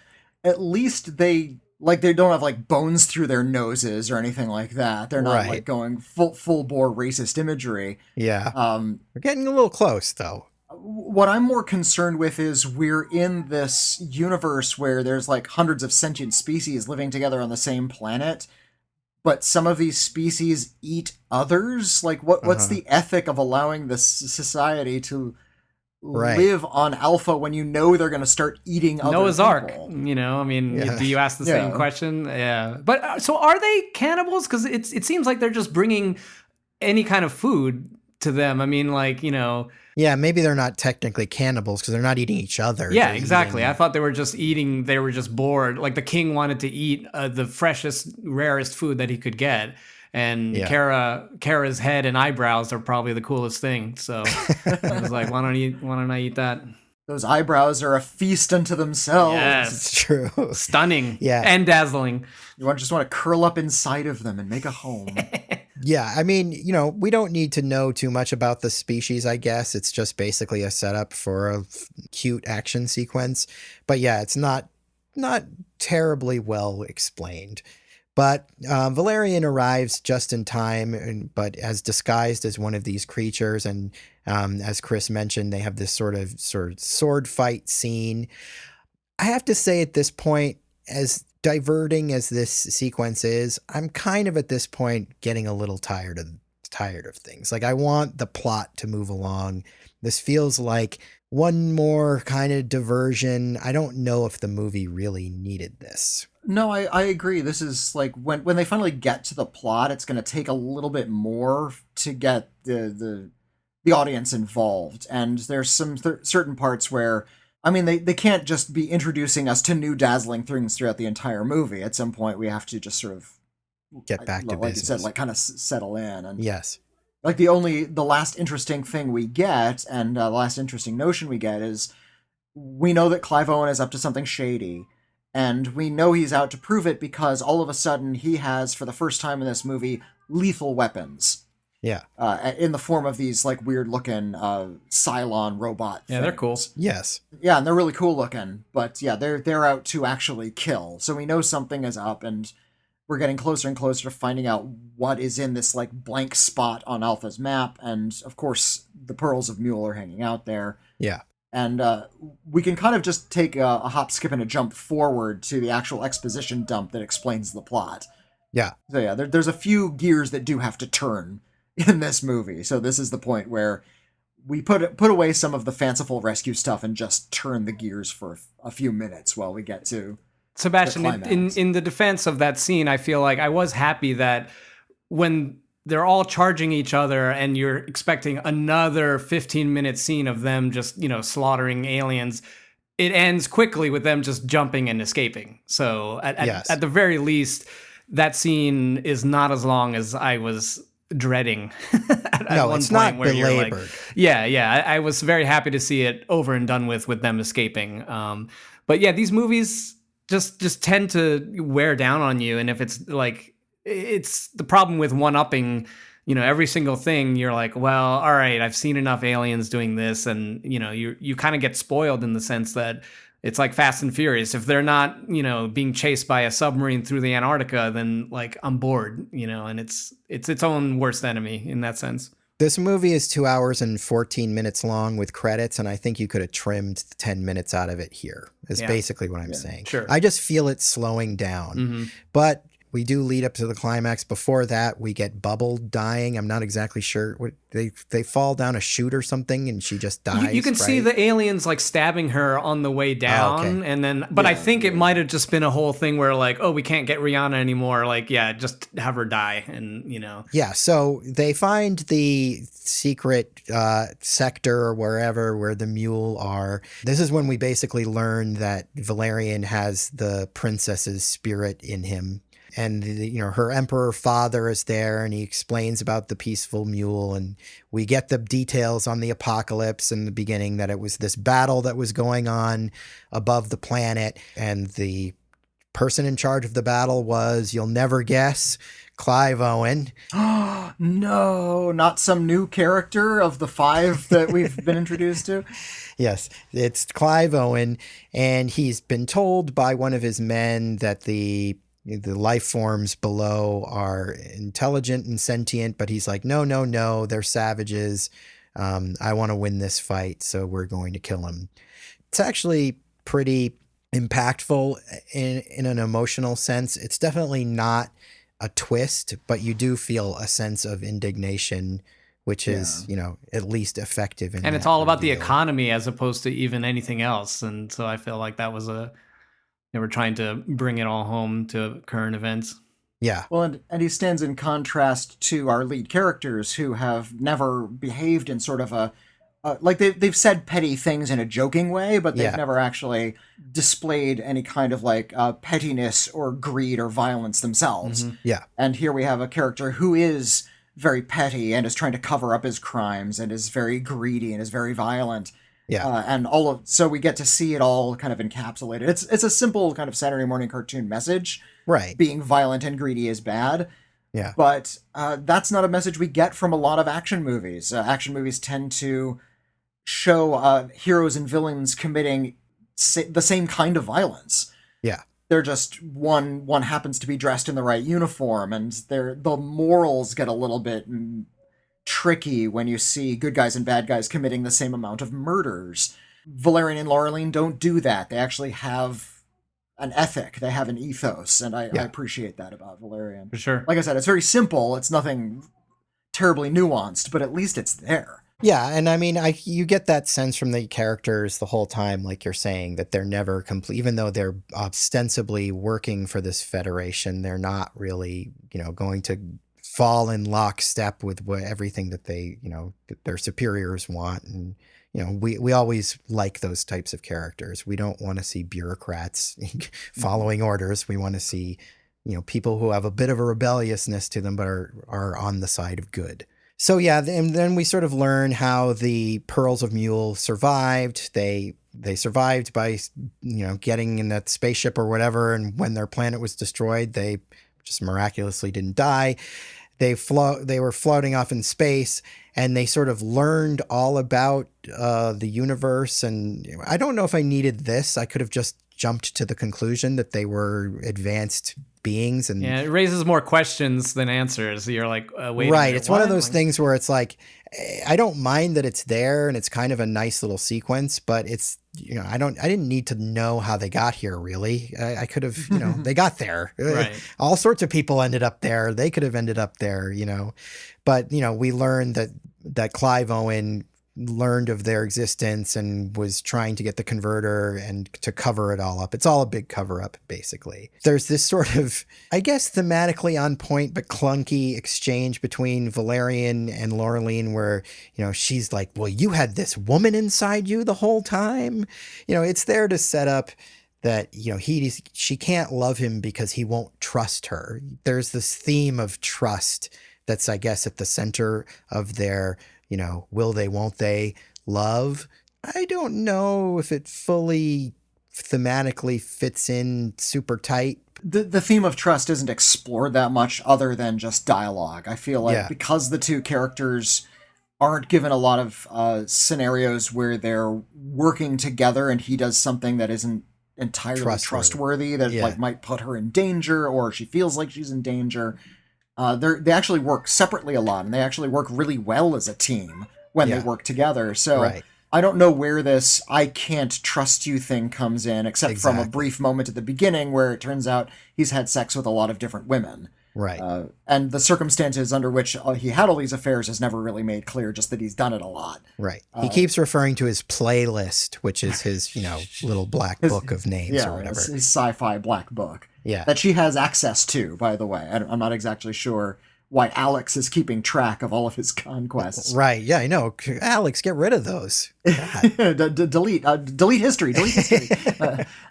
At least they don't have like bones through their noses or anything like that. They're not like going full bore racist imagery. Yeah. We're getting a little close though. What I'm more concerned with is we're in this universe where there's like hundreds of sentient species living together on the same planet, but some of these species eat others. Like, what's the ethic of allowing this society to live on Alpha when you know they're going to start eating other Noah's people? Ark, you know, I mean, do you ask the same question? Yeah. But so are they cannibals? Because it seems like they're just bringing any kind of food to them. I mean, like, you know... Yeah, maybe they're not technically cannibals because they're not eating each other. Yeah, exactly. I thought they were just eating, they were just bored. Like the king wanted to eat the freshest, rarest food that he could get. And Cara's head and eyebrows are probably the coolest thing. So I was like, why don't I eat that? Those eyebrows are a feast unto themselves. Yes. It's true. Stunning. Yeah. And dazzling. You just want to curl up inside of them and make a home. Yeah, I mean, you know, we don't need to know too much about the species, I guess. It's just basically a setup for a cute action sequence. But yeah, it's not terribly well explained. But Valerian arrives just in time, but as disguised as one of these creatures. And as Chris mentioned, they have this sort of sword fight scene. I have to say at this point, as diverting as this sequence is, I'm kind of at this point getting a little tired of things. Like, I want the plot to move along. This feels like one more kind of diversion. I don't know if the movie really needed this. No, I agree. This is like when they finally get to the plot, it's going to take a little bit more to get the audience involved. And there's some certain parts where, I mean, they can't just be introducing us to new dazzling things throughout the entire movie. At some point, we have to just sort of get back to business. Like you said, like kind of settle in. And yes. Like the last interesting thing we get, and the last interesting notion we get is we know that Clive Owen is up to something shady, and we know he's out to prove it because all of a sudden he has, for the first time in this movie, lethal weapons. Yeah. In the form of these like weird looking Cylon robot things. Yeah, they're cool. Yes. Yeah, and they're really cool looking, but yeah, they're out to actually kill. So we know something is up, and we're getting closer and closer to finding out what is in this like blank spot on Alpha's map, and of course the pearls of Mule are hanging out there. Yeah. And we can kind of just take a hop, skip, and a jump forward to the actual exposition dump that explains the plot. Yeah. So yeah, there's a few gears that do have to turn in this movie. So this is the point where we put away some of the fanciful rescue stuff and just turn the gears for a few minutes while we get to Sebastian, in the defense of that scene, I feel like I was happy that when they're all charging each other and you're expecting another 15-minute scene of them just, you know, slaughtering aliens, it ends quickly with them just jumping and escaping. So at the very least, that scene is not as long as I was dreading. No, it's not belabored. Like, yeah. I was very happy to see it over and done with them escaping. But yeah, these movies just tend to wear down on you. And if it's like, it's the problem with one-upping, you know, every single thing, you're like, well, all right, I've seen enough aliens doing this. And, you know, you kind of get spoiled in the sense that it's like Fast and Furious. If they're not, you know, being chased by a submarine through the Antarctica, then like I'm bored, you know, and it's its own worst enemy in that sense. This movie is 2 hours and 14 minutes long with credits, and I think you could have trimmed 10 minutes out of it here, is basically what I'm saying. Sure. I just feel it slowing down. Mm-hmm. But we do lead up to the climax. Before that, we get Bubble dying. I'm not exactly sure. They fall down a chute or something, and she just dies. You can see the aliens like stabbing her on the way down, and then. But I think it might have just been a whole thing where like, oh, we can't get Rihanna anymore. Like, yeah, just have her die, and you know. Yeah. So they find the secret sector or wherever where the mule are. This is when we basically learn that Valerian has the princess's spirit in him. And, her emperor father is there, and he explains about the peaceful mule. And we get the details on the apocalypse in the beginning, that it was this battle that was going on above the planet. And the person in charge of the battle was, you'll never guess, Clive Owen. No, not some new character of the 5 that we've been introduced to. Yes, it's Clive Owen. And he's been told by one of his men that the life forms below are intelligent and sentient, but he's like, no, they're savages. I want to win this fight, so we're going to kill him. It's actually pretty impactful in an emotional sense. It's definitely not a twist, but you do feel a sense of indignation, which is, at least effective. And it's all about the economy as opposed to even anything else. And so I feel like that was they were trying to bring it all home to current events. Yeah. Well, and he stands in contrast to our lead characters who have never behaved in sort of a like they've said petty things in a joking way, but they've never actually displayed any kind of like pettiness or greed or violence themselves. Mm-hmm. Yeah. And here we have a character who is very petty and is trying to cover up his crimes and is very greedy and is very violent. Yeah. And so we get to see it all kind of encapsulated. It's a simple kind of Saturday morning cartoon message. Right. Being violent and greedy is bad. Yeah. But that's not a message we get from a lot of action movies. Action movies tend to show heroes and villains committing the same kind of violence. Yeah. They're just one happens to be dressed in the right uniform, and the morals get a little bit tricky when you see good guys and bad guys committing the same amount of murders. Valerian and Laureline don't do that. They actually have an ethic. They have an ethos, and I appreciate that about Valerian. For sure. Like I said, it's very simple. It's nothing terribly nuanced, but at least it's there. Yeah, and I mean, you get that sense from the characters the whole time, like you're saying, that they're never complete. Even though they're ostensibly working for this federation, they're not really, going to fall in lockstep with everything that that their superiors want. And, we always like those types of characters. We don't want to see bureaucrats following orders. We want to see, people who have a bit of a rebelliousness to them, but are on the side of good. So yeah, and then we sort of learn how the Pearls of Mule survived. They survived by, getting in that spaceship or whatever, and when their planet was destroyed, they just miraculously didn't die. They were floating off in space, and they sort of learned all about the universe. And I don't know if I needed this. I could have just jumped to the conclusion that they were advanced beings. And it raises more questions than answers. You're like, wait. Right. It's one of those things where it's like, I don't mind that it's there and it's kind of a nice little sequence, but it's, I didn't need to know how they got here, really. I could have, they got there. Right. All sorts of people ended up there. They could have ended up there, but, we learned that Clive Owen learned of their existence and was trying to get the converter and to cover it all up. It's all a big cover up, basically. There's this sort of, I guess, thematically on point but clunky exchange between Valerian and Laureline where, she's like, well, you had this woman inside you the whole time. It's there to set up that, she can't love him because he won't trust her. There's this theme of trust that's, I guess, at the center of their will they, won't they love. I don't know if it fully thematically fits in super tight. The theme of trust isn't explored that much other than just dialogue. I feel like because the two characters aren't given a lot of scenarios where they're working together and he does something that isn't entirely trustworthy that like might put her in danger or she feels like she's in danger. They actually work separately a lot, and they actually work really well as a team when they work together. So I don't know where this "I can't trust you" thing comes in, except from a brief moment at the beginning where it turns out he's had sex with a lot of different women. Right. And the circumstances under which he had all these affairs is never really made clear, just that he's done it a lot. Right. He keeps referring to his playlist, which is his, little black book of names or whatever. His sci-fi black book. Yeah. That she has access to, by the way. I'm not exactly sure why Alex is keeping track of all of his conquests. Right. Yeah, I know. Alex, get rid of those. Delete history. Delete history.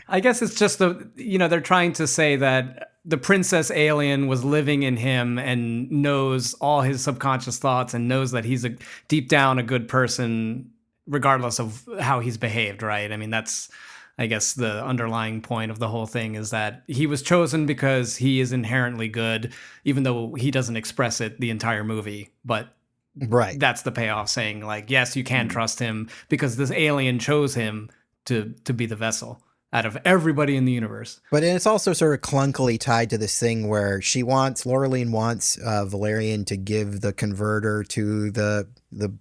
I guess it's just they're trying to say that the princess alien was living in him and knows all his subconscious thoughts and knows that he's deep down a good person, regardless of how he's behaved, right? I mean, that's, I guess, the underlying point of the whole thing is that he was chosen because he is inherently good, even though he doesn't express it the entire movie. But that's the payoff, saying, like, yes, you can trust him because this alien chose him to be the vessel out of everybody in the universe. But it's also sort of clunkily tied to this thing where Laureline wants Valerian to give the converter to the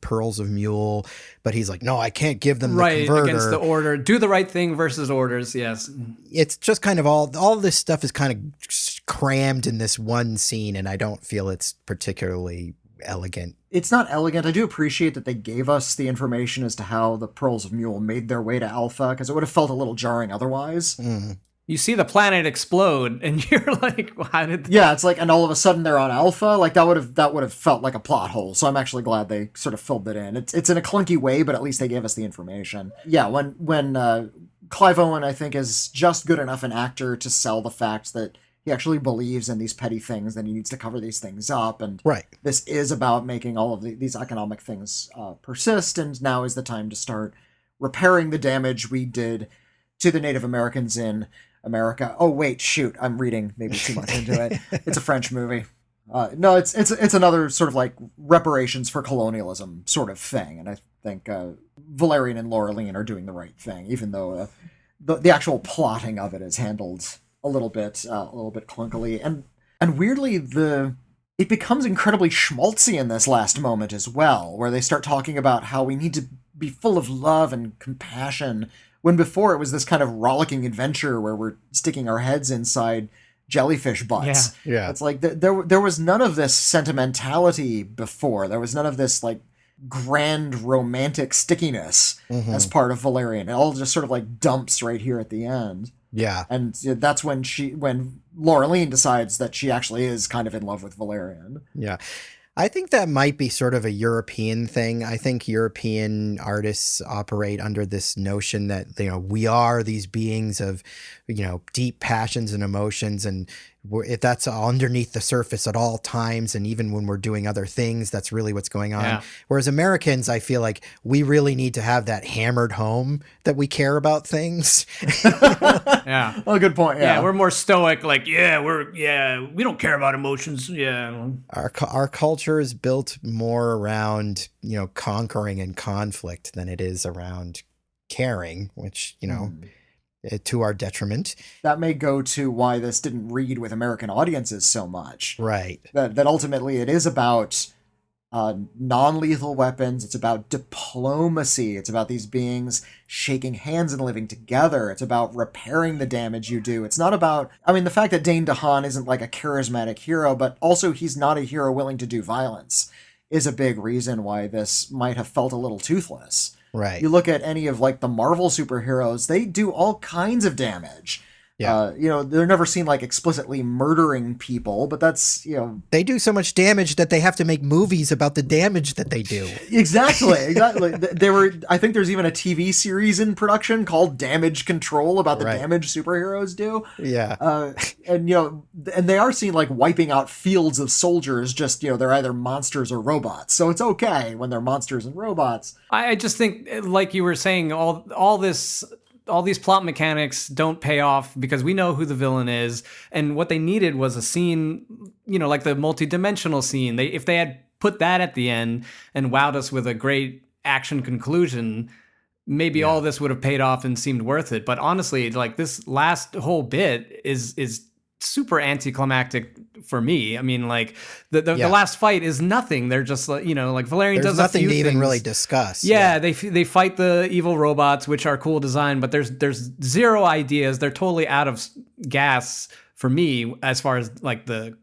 pearls of Mule, but he's like, no, I can't give them the converter. Against the order. Do the right thing versus orders, yes. It's just kind of all this stuff is kind of crammed in this one scene, and I don't feel it's particularly elegant. It's not elegant. I do appreciate that they gave us the information as to how the Pearls of Mule made their way to Alpha, because it would have felt a little jarring otherwise. You see the planet explode, and you're like, "How did?" Yeah, it's like, and all of a sudden they're on Alpha. Like that would have felt like a plot hole. So I'm actually glad they sort of filled it in. It's in a clunky way, but at least they gave us the information. Yeah, when Clive Owen, I think, is just good enough an actor to sell the fact that he actually believes in these petty things, and he needs to cover these things up. And this is about making all of these economic things persist, and now is the time to start repairing the damage we did to the Native Americans in America. Oh, wait, shoot. I'm reading maybe too much into it. It's a French movie. No, it's another sort of like reparations for colonialism sort of thing. And I think Valerian and Laureline are doing the right thing, even though the actual plotting of it is handled a little bit clunkily, and weirdly it becomes incredibly schmaltzy in this last moment as well, where they start talking about how we need to be full of love and compassion, when before it was this kind of rollicking adventure where we're sticking our heads inside jellyfish butts. Yeah. It's like there was none of this sentimentality before. There was none of this like grand romantic stickiness as part of Valerian. It all just sort of like dumps right here at the end. Yeah. And that's when Laureline decides that she actually is kind of in love with Valerian. Yeah. I think that might be sort of a European thing. I think European artists operate under this notion that, we are these beings of, deep passions and emotions, and if that's underneath the surface at all times, and even when we're doing other things, that's really what's going on. Yeah. Whereas Americans, I feel like we really need to have that hammered home that we care about things. Yeah. Oh, good point. Yeah. We're more stoic. Like, we don't care about emotions. Yeah. Our culture is built more around, conquering and conflict than it is around caring, which, to our detriment. That may go to why this didn't read with American audiences so much. Right. That ultimately it is about non-lethal weapons. It's about diplomacy. It's about these beings shaking hands and living together. It's about repairing the damage you do. It's not about, the fact that Dane DeHaan isn't like a charismatic hero, but also he's not a hero willing to do violence, is a big reason why this might have felt a little toothless. Right. You look at any of like the Marvel superheroes, they do all kinds of damage. Yeah. They're never seen like explicitly murdering people, but that's, They do so much damage that they have to make movies about the damage that they do. Exactly. I think there's even a TV series in production called Damage Control about the damage superheroes do. Yeah. And they are seen like wiping out fields of soldiers, just, they're either monsters or robots. So it's okay when they're monsters and robots. I just think, like you were saying, all these plot mechanics don't pay off because we know who the villain is, and what they needed was a scene, like the multi-dimensional scene. If they had put that at the end and wowed us with a great action conclusion, maybe all this would have paid off and seemed worth it. But honestly, like this last whole bit is super anticlimactic for me. I mean, like the Yeah. last fight is nothing. They're just like, like Valerian There's does a nothing few to even things. really discuss. Yeah, they fight the evil robots, which are cool design, but there's zero ideas. They're totally out of gas for me as far as like the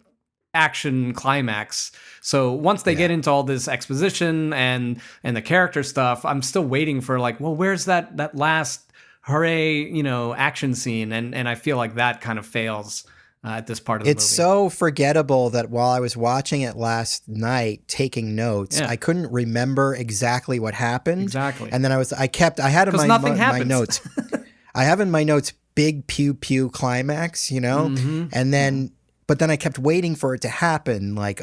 action climax. So once they get into all this exposition and the character stuff, I'm still waiting for like, well, where's that last hooray, action scene? And I feel like that kind of fails at this part of the movie. It's so forgettable that while I was watching it last night, taking notes, I couldn't remember exactly what happened. Exactly. And then I had in my notes, I have in my notes, big pew pew climax, Mm-hmm. and then, but then I kept waiting for it to happen. Like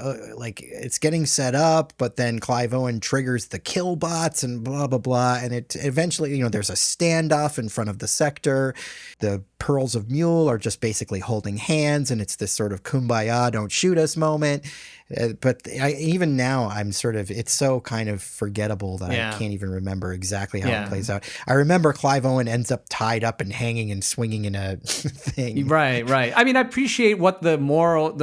it's getting set up, but then Clive Owen triggers the kill bots and blah, blah, blah. And it eventually, there's a standoff in front of the sector. The Pearls of Mule are just basically holding hands, and it's this sort of kumbaya, don't shoot us moment. But even now, it's so kind of forgettable that I can't even remember exactly how it plays out. I remember Clive Owen ends up tied up and hanging and swinging in a thing. Right. I mean, I appreciate what the moral,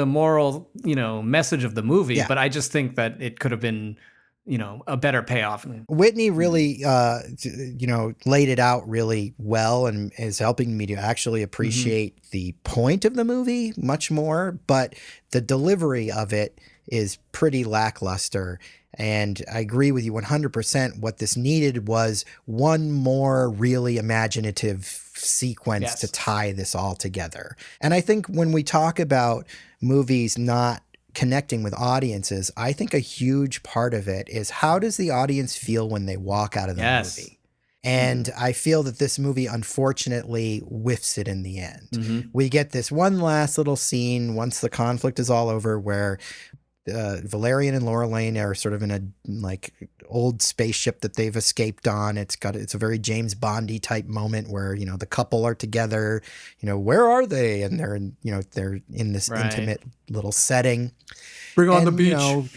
message of the movie, but I just think that it could have been, a better payoff. Witney really, laid it out really well and is helping me to actually appreciate the point of the movie much more. But the delivery of it is pretty lackluster. And I agree with you 100%. What this needed was one more really imaginative sequence to tie this all together. And I think when we talk about movies not connecting with audiences, I think a huge part of it is how does the audience feel when they walk out of the movie? And I feel that this movie, unfortunately, whiffs it in the end. We get this one last little scene once the conflict is all over where Valerian and Laura Lane are sort of in a like old spaceship that they've escaped on. It's a very James Bondy type moment where, the couple are together, where are they? And they're in this intimate little setting. Bring on the beach.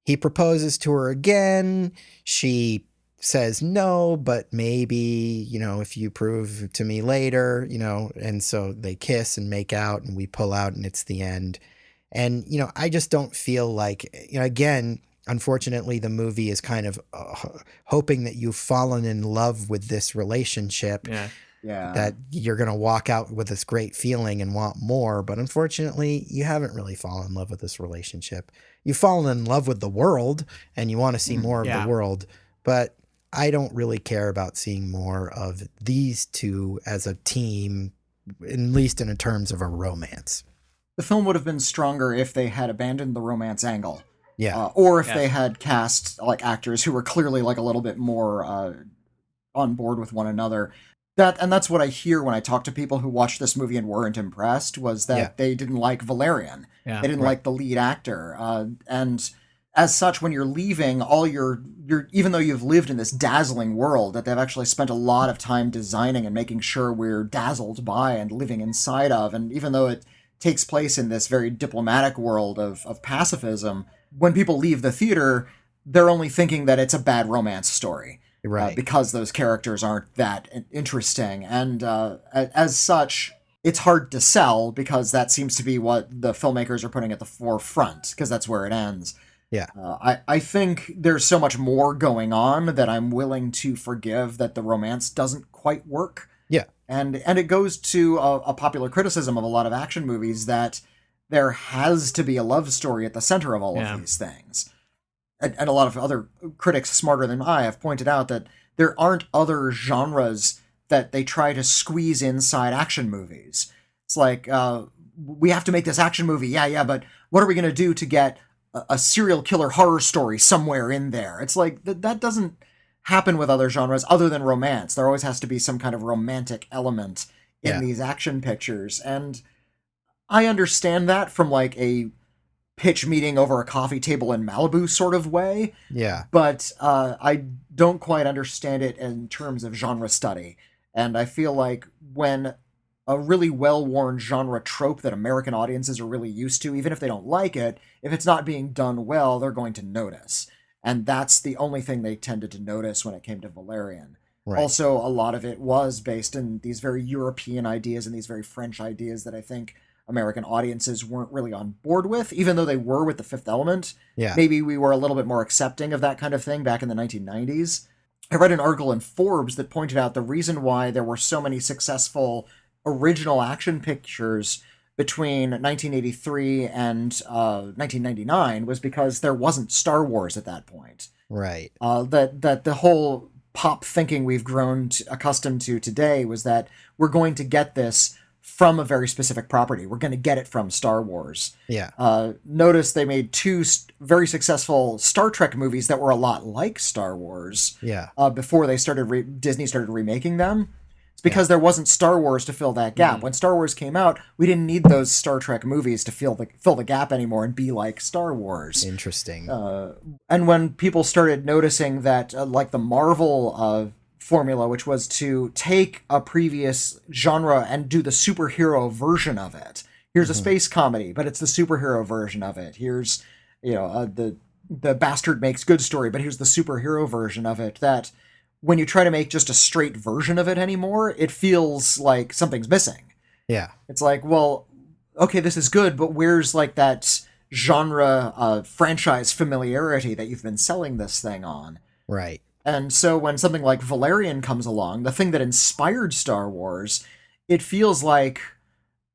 He proposes to her again. She says no, but maybe, if you prove to me later, and so they kiss and make out and we pull out and it's the end. And, I just don't feel like, again, unfortunately, the movie is kind of hoping that you've fallen in love with this relationship, that you're going to walk out with this great feeling and want more. But unfortunately, you haven't really fallen in love with this relationship. You've fallen in love with the world and you want to see more of the world. But I don't really care about seeing more of these two as a team, at least in terms of a romance. The film would have been stronger if they had abandoned the romance angle. Or if they had cast like actors who were clearly like a little bit more on board with one another. That's what I hear when I talk to people who watched this movie and weren't impressed, was that they didn't like Valerian. They didn't like the lead actor. And as such, when you're leaving, all your even though you've lived in this dazzling world that they've actually spent a lot of time designing and making sure we're dazzled by and living inside of, and even though it takes place in this very diplomatic world of pacifism, when people leave the theater, they're only thinking that it's a bad romance story. Because those characters aren't that interesting. And as such, it's hard to sell because that seems to be what the filmmakers are putting at the forefront, because that's where it ends. I think there's so much more going on that I'm willing to forgive that the romance doesn't quite work. And it goes to a popular criticism of a lot of action movies that there has to be a love story at the center of all of these things. And a lot of other critics smarter than I have pointed out that there aren't other genres that they try to squeeze inside action movies. It's like, we have to make this action movie. But what are we going to do to get a serial killer horror story somewhere in there? It's like, that doesn't happen with other genres other than romance. There always has to be some kind of romantic element in these action pictures. And I understand that from like a pitch meeting over a coffee table in Malibu sort of way. But I don't quite understand it in terms of genre study. And I feel like when a really well-worn genre trope that American audiences are really used to, even if they don't like it, if it's not being done well, they're going to notice. And that's the only thing they tended to notice when it came to Valerian. Also, a lot of it was based in these very European ideas and these very French ideas that I think American audiences weren't really on board with, even though they were with The Fifth Element. Yeah. Maybe we were a little bit more accepting of that kind of thing back in the 1990s. I read an article in Forbes that pointed out the reason why there were so many successful original action pictures between 1983 and 1999 was because there wasn't Star Wars at that point. Right. That the whole pop thinking we've grown accustomed to today was that we're going to get this from a very specific property. We're going to get it from Star Wars. Yeah. Notice they made two very successful Star Trek movies that were a lot like Star Wars. Yeah. Before they started Disney started remaking them. It's because there wasn't Star Wars to fill that gap. When Star Wars came out, we didn't need those Star Trek movies to fill the gap anymore and be like Star Wars. Interesting. And when people started noticing that, like the Marvel formula, which was to take a previous genre and do the superhero version of it. Here's a space comedy, but it's the superhero version of it. Here's, the bastard makes good story, but here's the superhero version of it. That when you try to make just a straight version of it anymore, it feels like something's missing. Yeah. It's like, well, okay, this is good, but where's like that genre franchise familiarity that you've been selling this thing on? Right. And so when something like Valerian comes along, the thing that inspired Star Wars, it feels like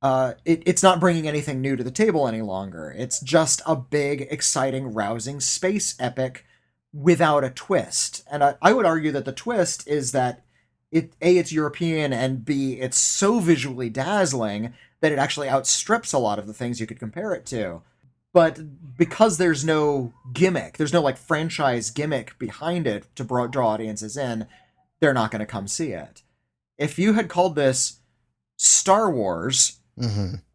it's not bringing anything new to the table any longer. It's just a big, exciting, rousing space epic without a twist. And I would argue that the twist is that it's European, and B, it's so visually dazzling that it actually outstrips a lot of the things you could compare it to. But because there's no gimmick, there's no like franchise gimmick behind it to draw audiences in, they're not going to come see it. If you had called this Star Wars,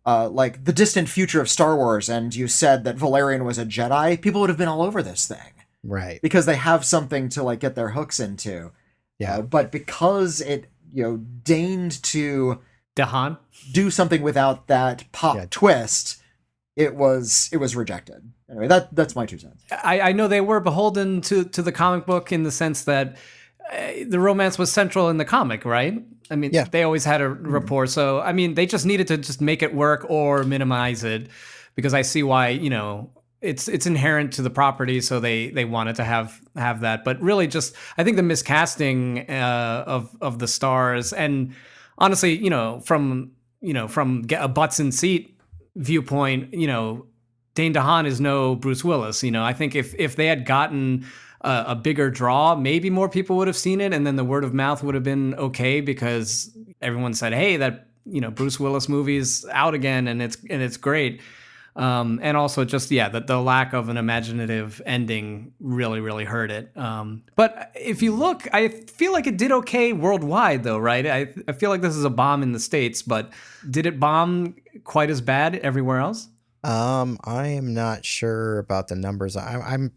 like the distant future of Star Wars, and you said that Valerian was a Jedi, people would have been all over this thing. Right. Because they have something to like get their hooks into. Yeah. But because it, deigned to DeHaan do something without that pop twist, it was rejected. Anyway, that's my 2 cents. I know they were beholden to the comic book in the sense that the romance was central in the comic, right? I mean, they always had a rapport. So, I mean, they just needed to just make it work or minimize it, because I see why, it's inherent to the property. So they wanted to have that. But really just, I think the miscasting of the stars, and honestly, from a butts in seat viewpoint, Dane DeHaan is no Bruce Willis. I think if they had gotten a bigger draw, maybe more people would have seen it, and then the word of mouth would have been okay, because everyone said, "Hey, that Bruce Willis movie's out again, and it's great." And also just the lack of an imaginative ending really hurt it. But if you look, I feel like it did okay worldwide, though, right? I feel like this is a bomb in the States, but did it bomb quite as bad everywhere else? I am not sure about the numbers. I'm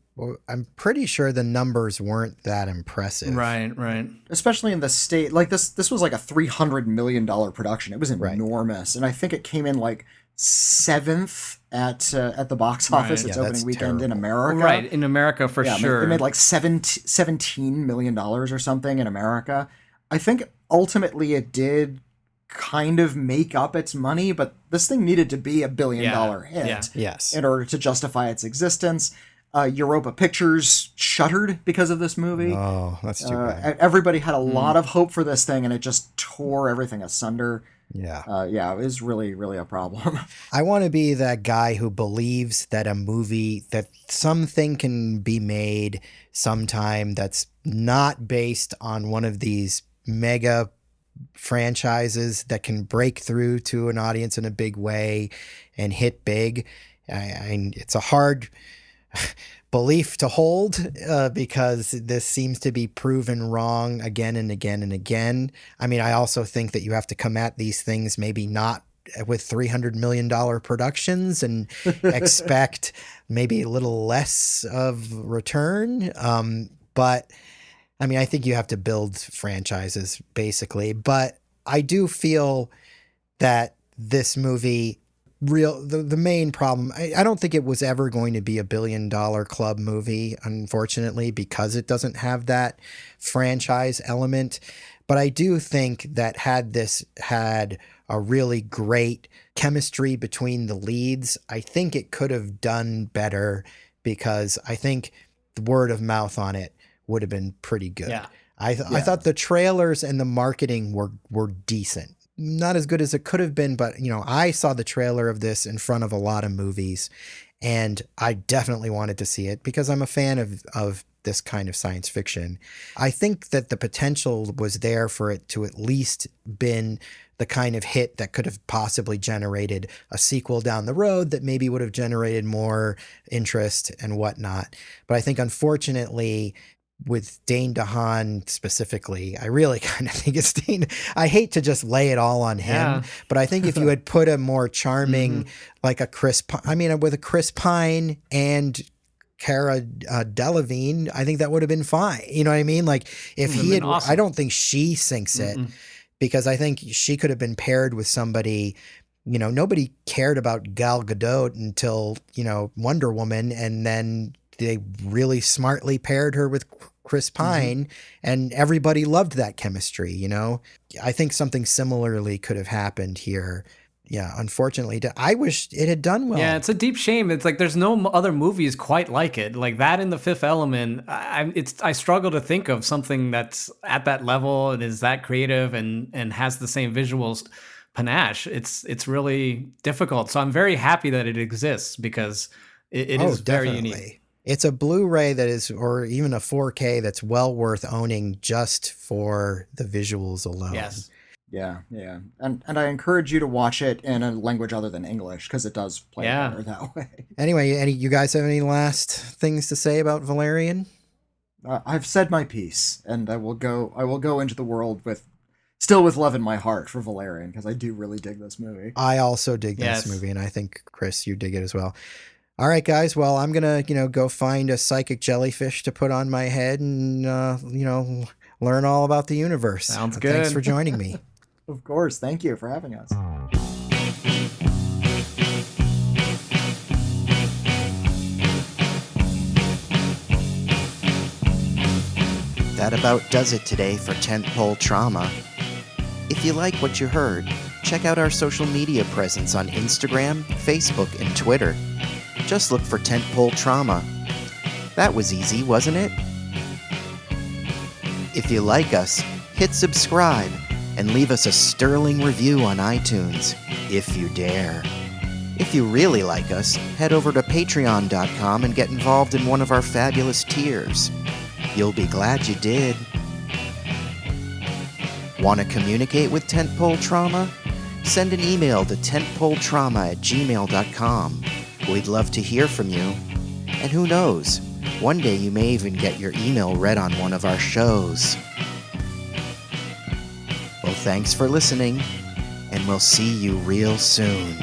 pretty sure the numbers weren't that impressive. Right. Especially in the state, like this was like a $300 million production. It was enormous, and I think it came in like 7th at the box office its opening weekend in America. Right, in America for sure. It made like $17 million or something in America. I think ultimately it did kind of make up its money, but this thing needed to be $1 billion hit in order to justify its existence. Europa Pictures shuttered because of this movie. Oh, that's too bad. Everybody had a lot of hope for this thing, and it just tore everything asunder. Yeah. It was really a problem. I want to be that guy who believes that that something can be made sometime that's not based on one of these mega franchises that can break through to an audience in a big way and hit big. It's a hard belief to hold because this seems to be proven wrong again and again and again. I mean, I also think that you have to come at these things maybe not with $300 million productions and expect maybe a little less of return. But I mean, I think you have to build franchises basically, but I do feel that this movie the main problem. I don't think it was ever going to be a $1 billion club movie, unfortunately, because it doesn't have that franchise element. But I do think that had this had a really great chemistry between the leads, I think it could have done better, because I think the word of mouth on it would have been pretty good. Yeah. I thought the trailers and the marketing were decent. Not as good as it could have been, but I saw the trailer of this in front of a lot of movies, and I definitely wanted to see it because I'm a fan of this kind of science fiction. I think that the potential was there for it to at least been the kind of hit that could have possibly generated a sequel down the road that maybe would have generated more interest and whatnot. But I think, unfortunately, with Dane DeHaan specifically, I really kind of think it's Dane. I hate to just lay it all on him, but I think if you had put a more charming, like a with a Chris Pine and Cara Delevigne, I think that would have been fine. You know what I mean? Like if he had, awesome. I don't think she sinks it, because I think she could have been paired with somebody. Nobody cared about Gal Gadot until, Wonder Woman, and then they really smartly paired her with Chris Pine, and everybody loved that chemistry. I think something similarly could have happened here. Yeah, unfortunately, I wish it had done well. Yeah, it's a deep shame. It's like there's no other movies quite like it. Like that in The Fifth Element, I struggle to think of something that's at that level and is that creative and has the same visuals panache. It's really difficult. So I'm very happy that it exists, because it is very unique. It's a Blu-ray that is, or even a 4K that's well worth owning just for the visuals alone. Yes. Yeah. And I encourage you to watch it in a language other than English, because it does play better that way. Anyway, you guys have any last things to say about Valerian? I've said my piece, and I will go into the world still with love in my heart for Valerian, because I do really dig this movie. I also dig this movie, and I think, Chris, you dig it as well. All right, guys. Well, I'm going to, go find a psychic jellyfish to put on my head and, learn all about the universe. Sounds good. Thanks for joining me. Of course. Thank you for having us. That about does it today for Tentpole Trauma. If you like what you heard, check out our social media presence on Instagram, Facebook, and Twitter. Just look for Tentpole Trauma. That was easy, wasn't it? If you like us, hit subscribe and leave us a sterling review on iTunes, if you dare. If you really like us, head over to patreon.com and get involved in one of our fabulous tiers. You'll be glad you did. Want to communicate with Tentpole Trauma? Send an email to tentpoletrauma@gmail.com. We'd love to hear from you. And who knows, one day you may even get your email read on one of our shows. Well, thanks for listening, and we'll see you real soon.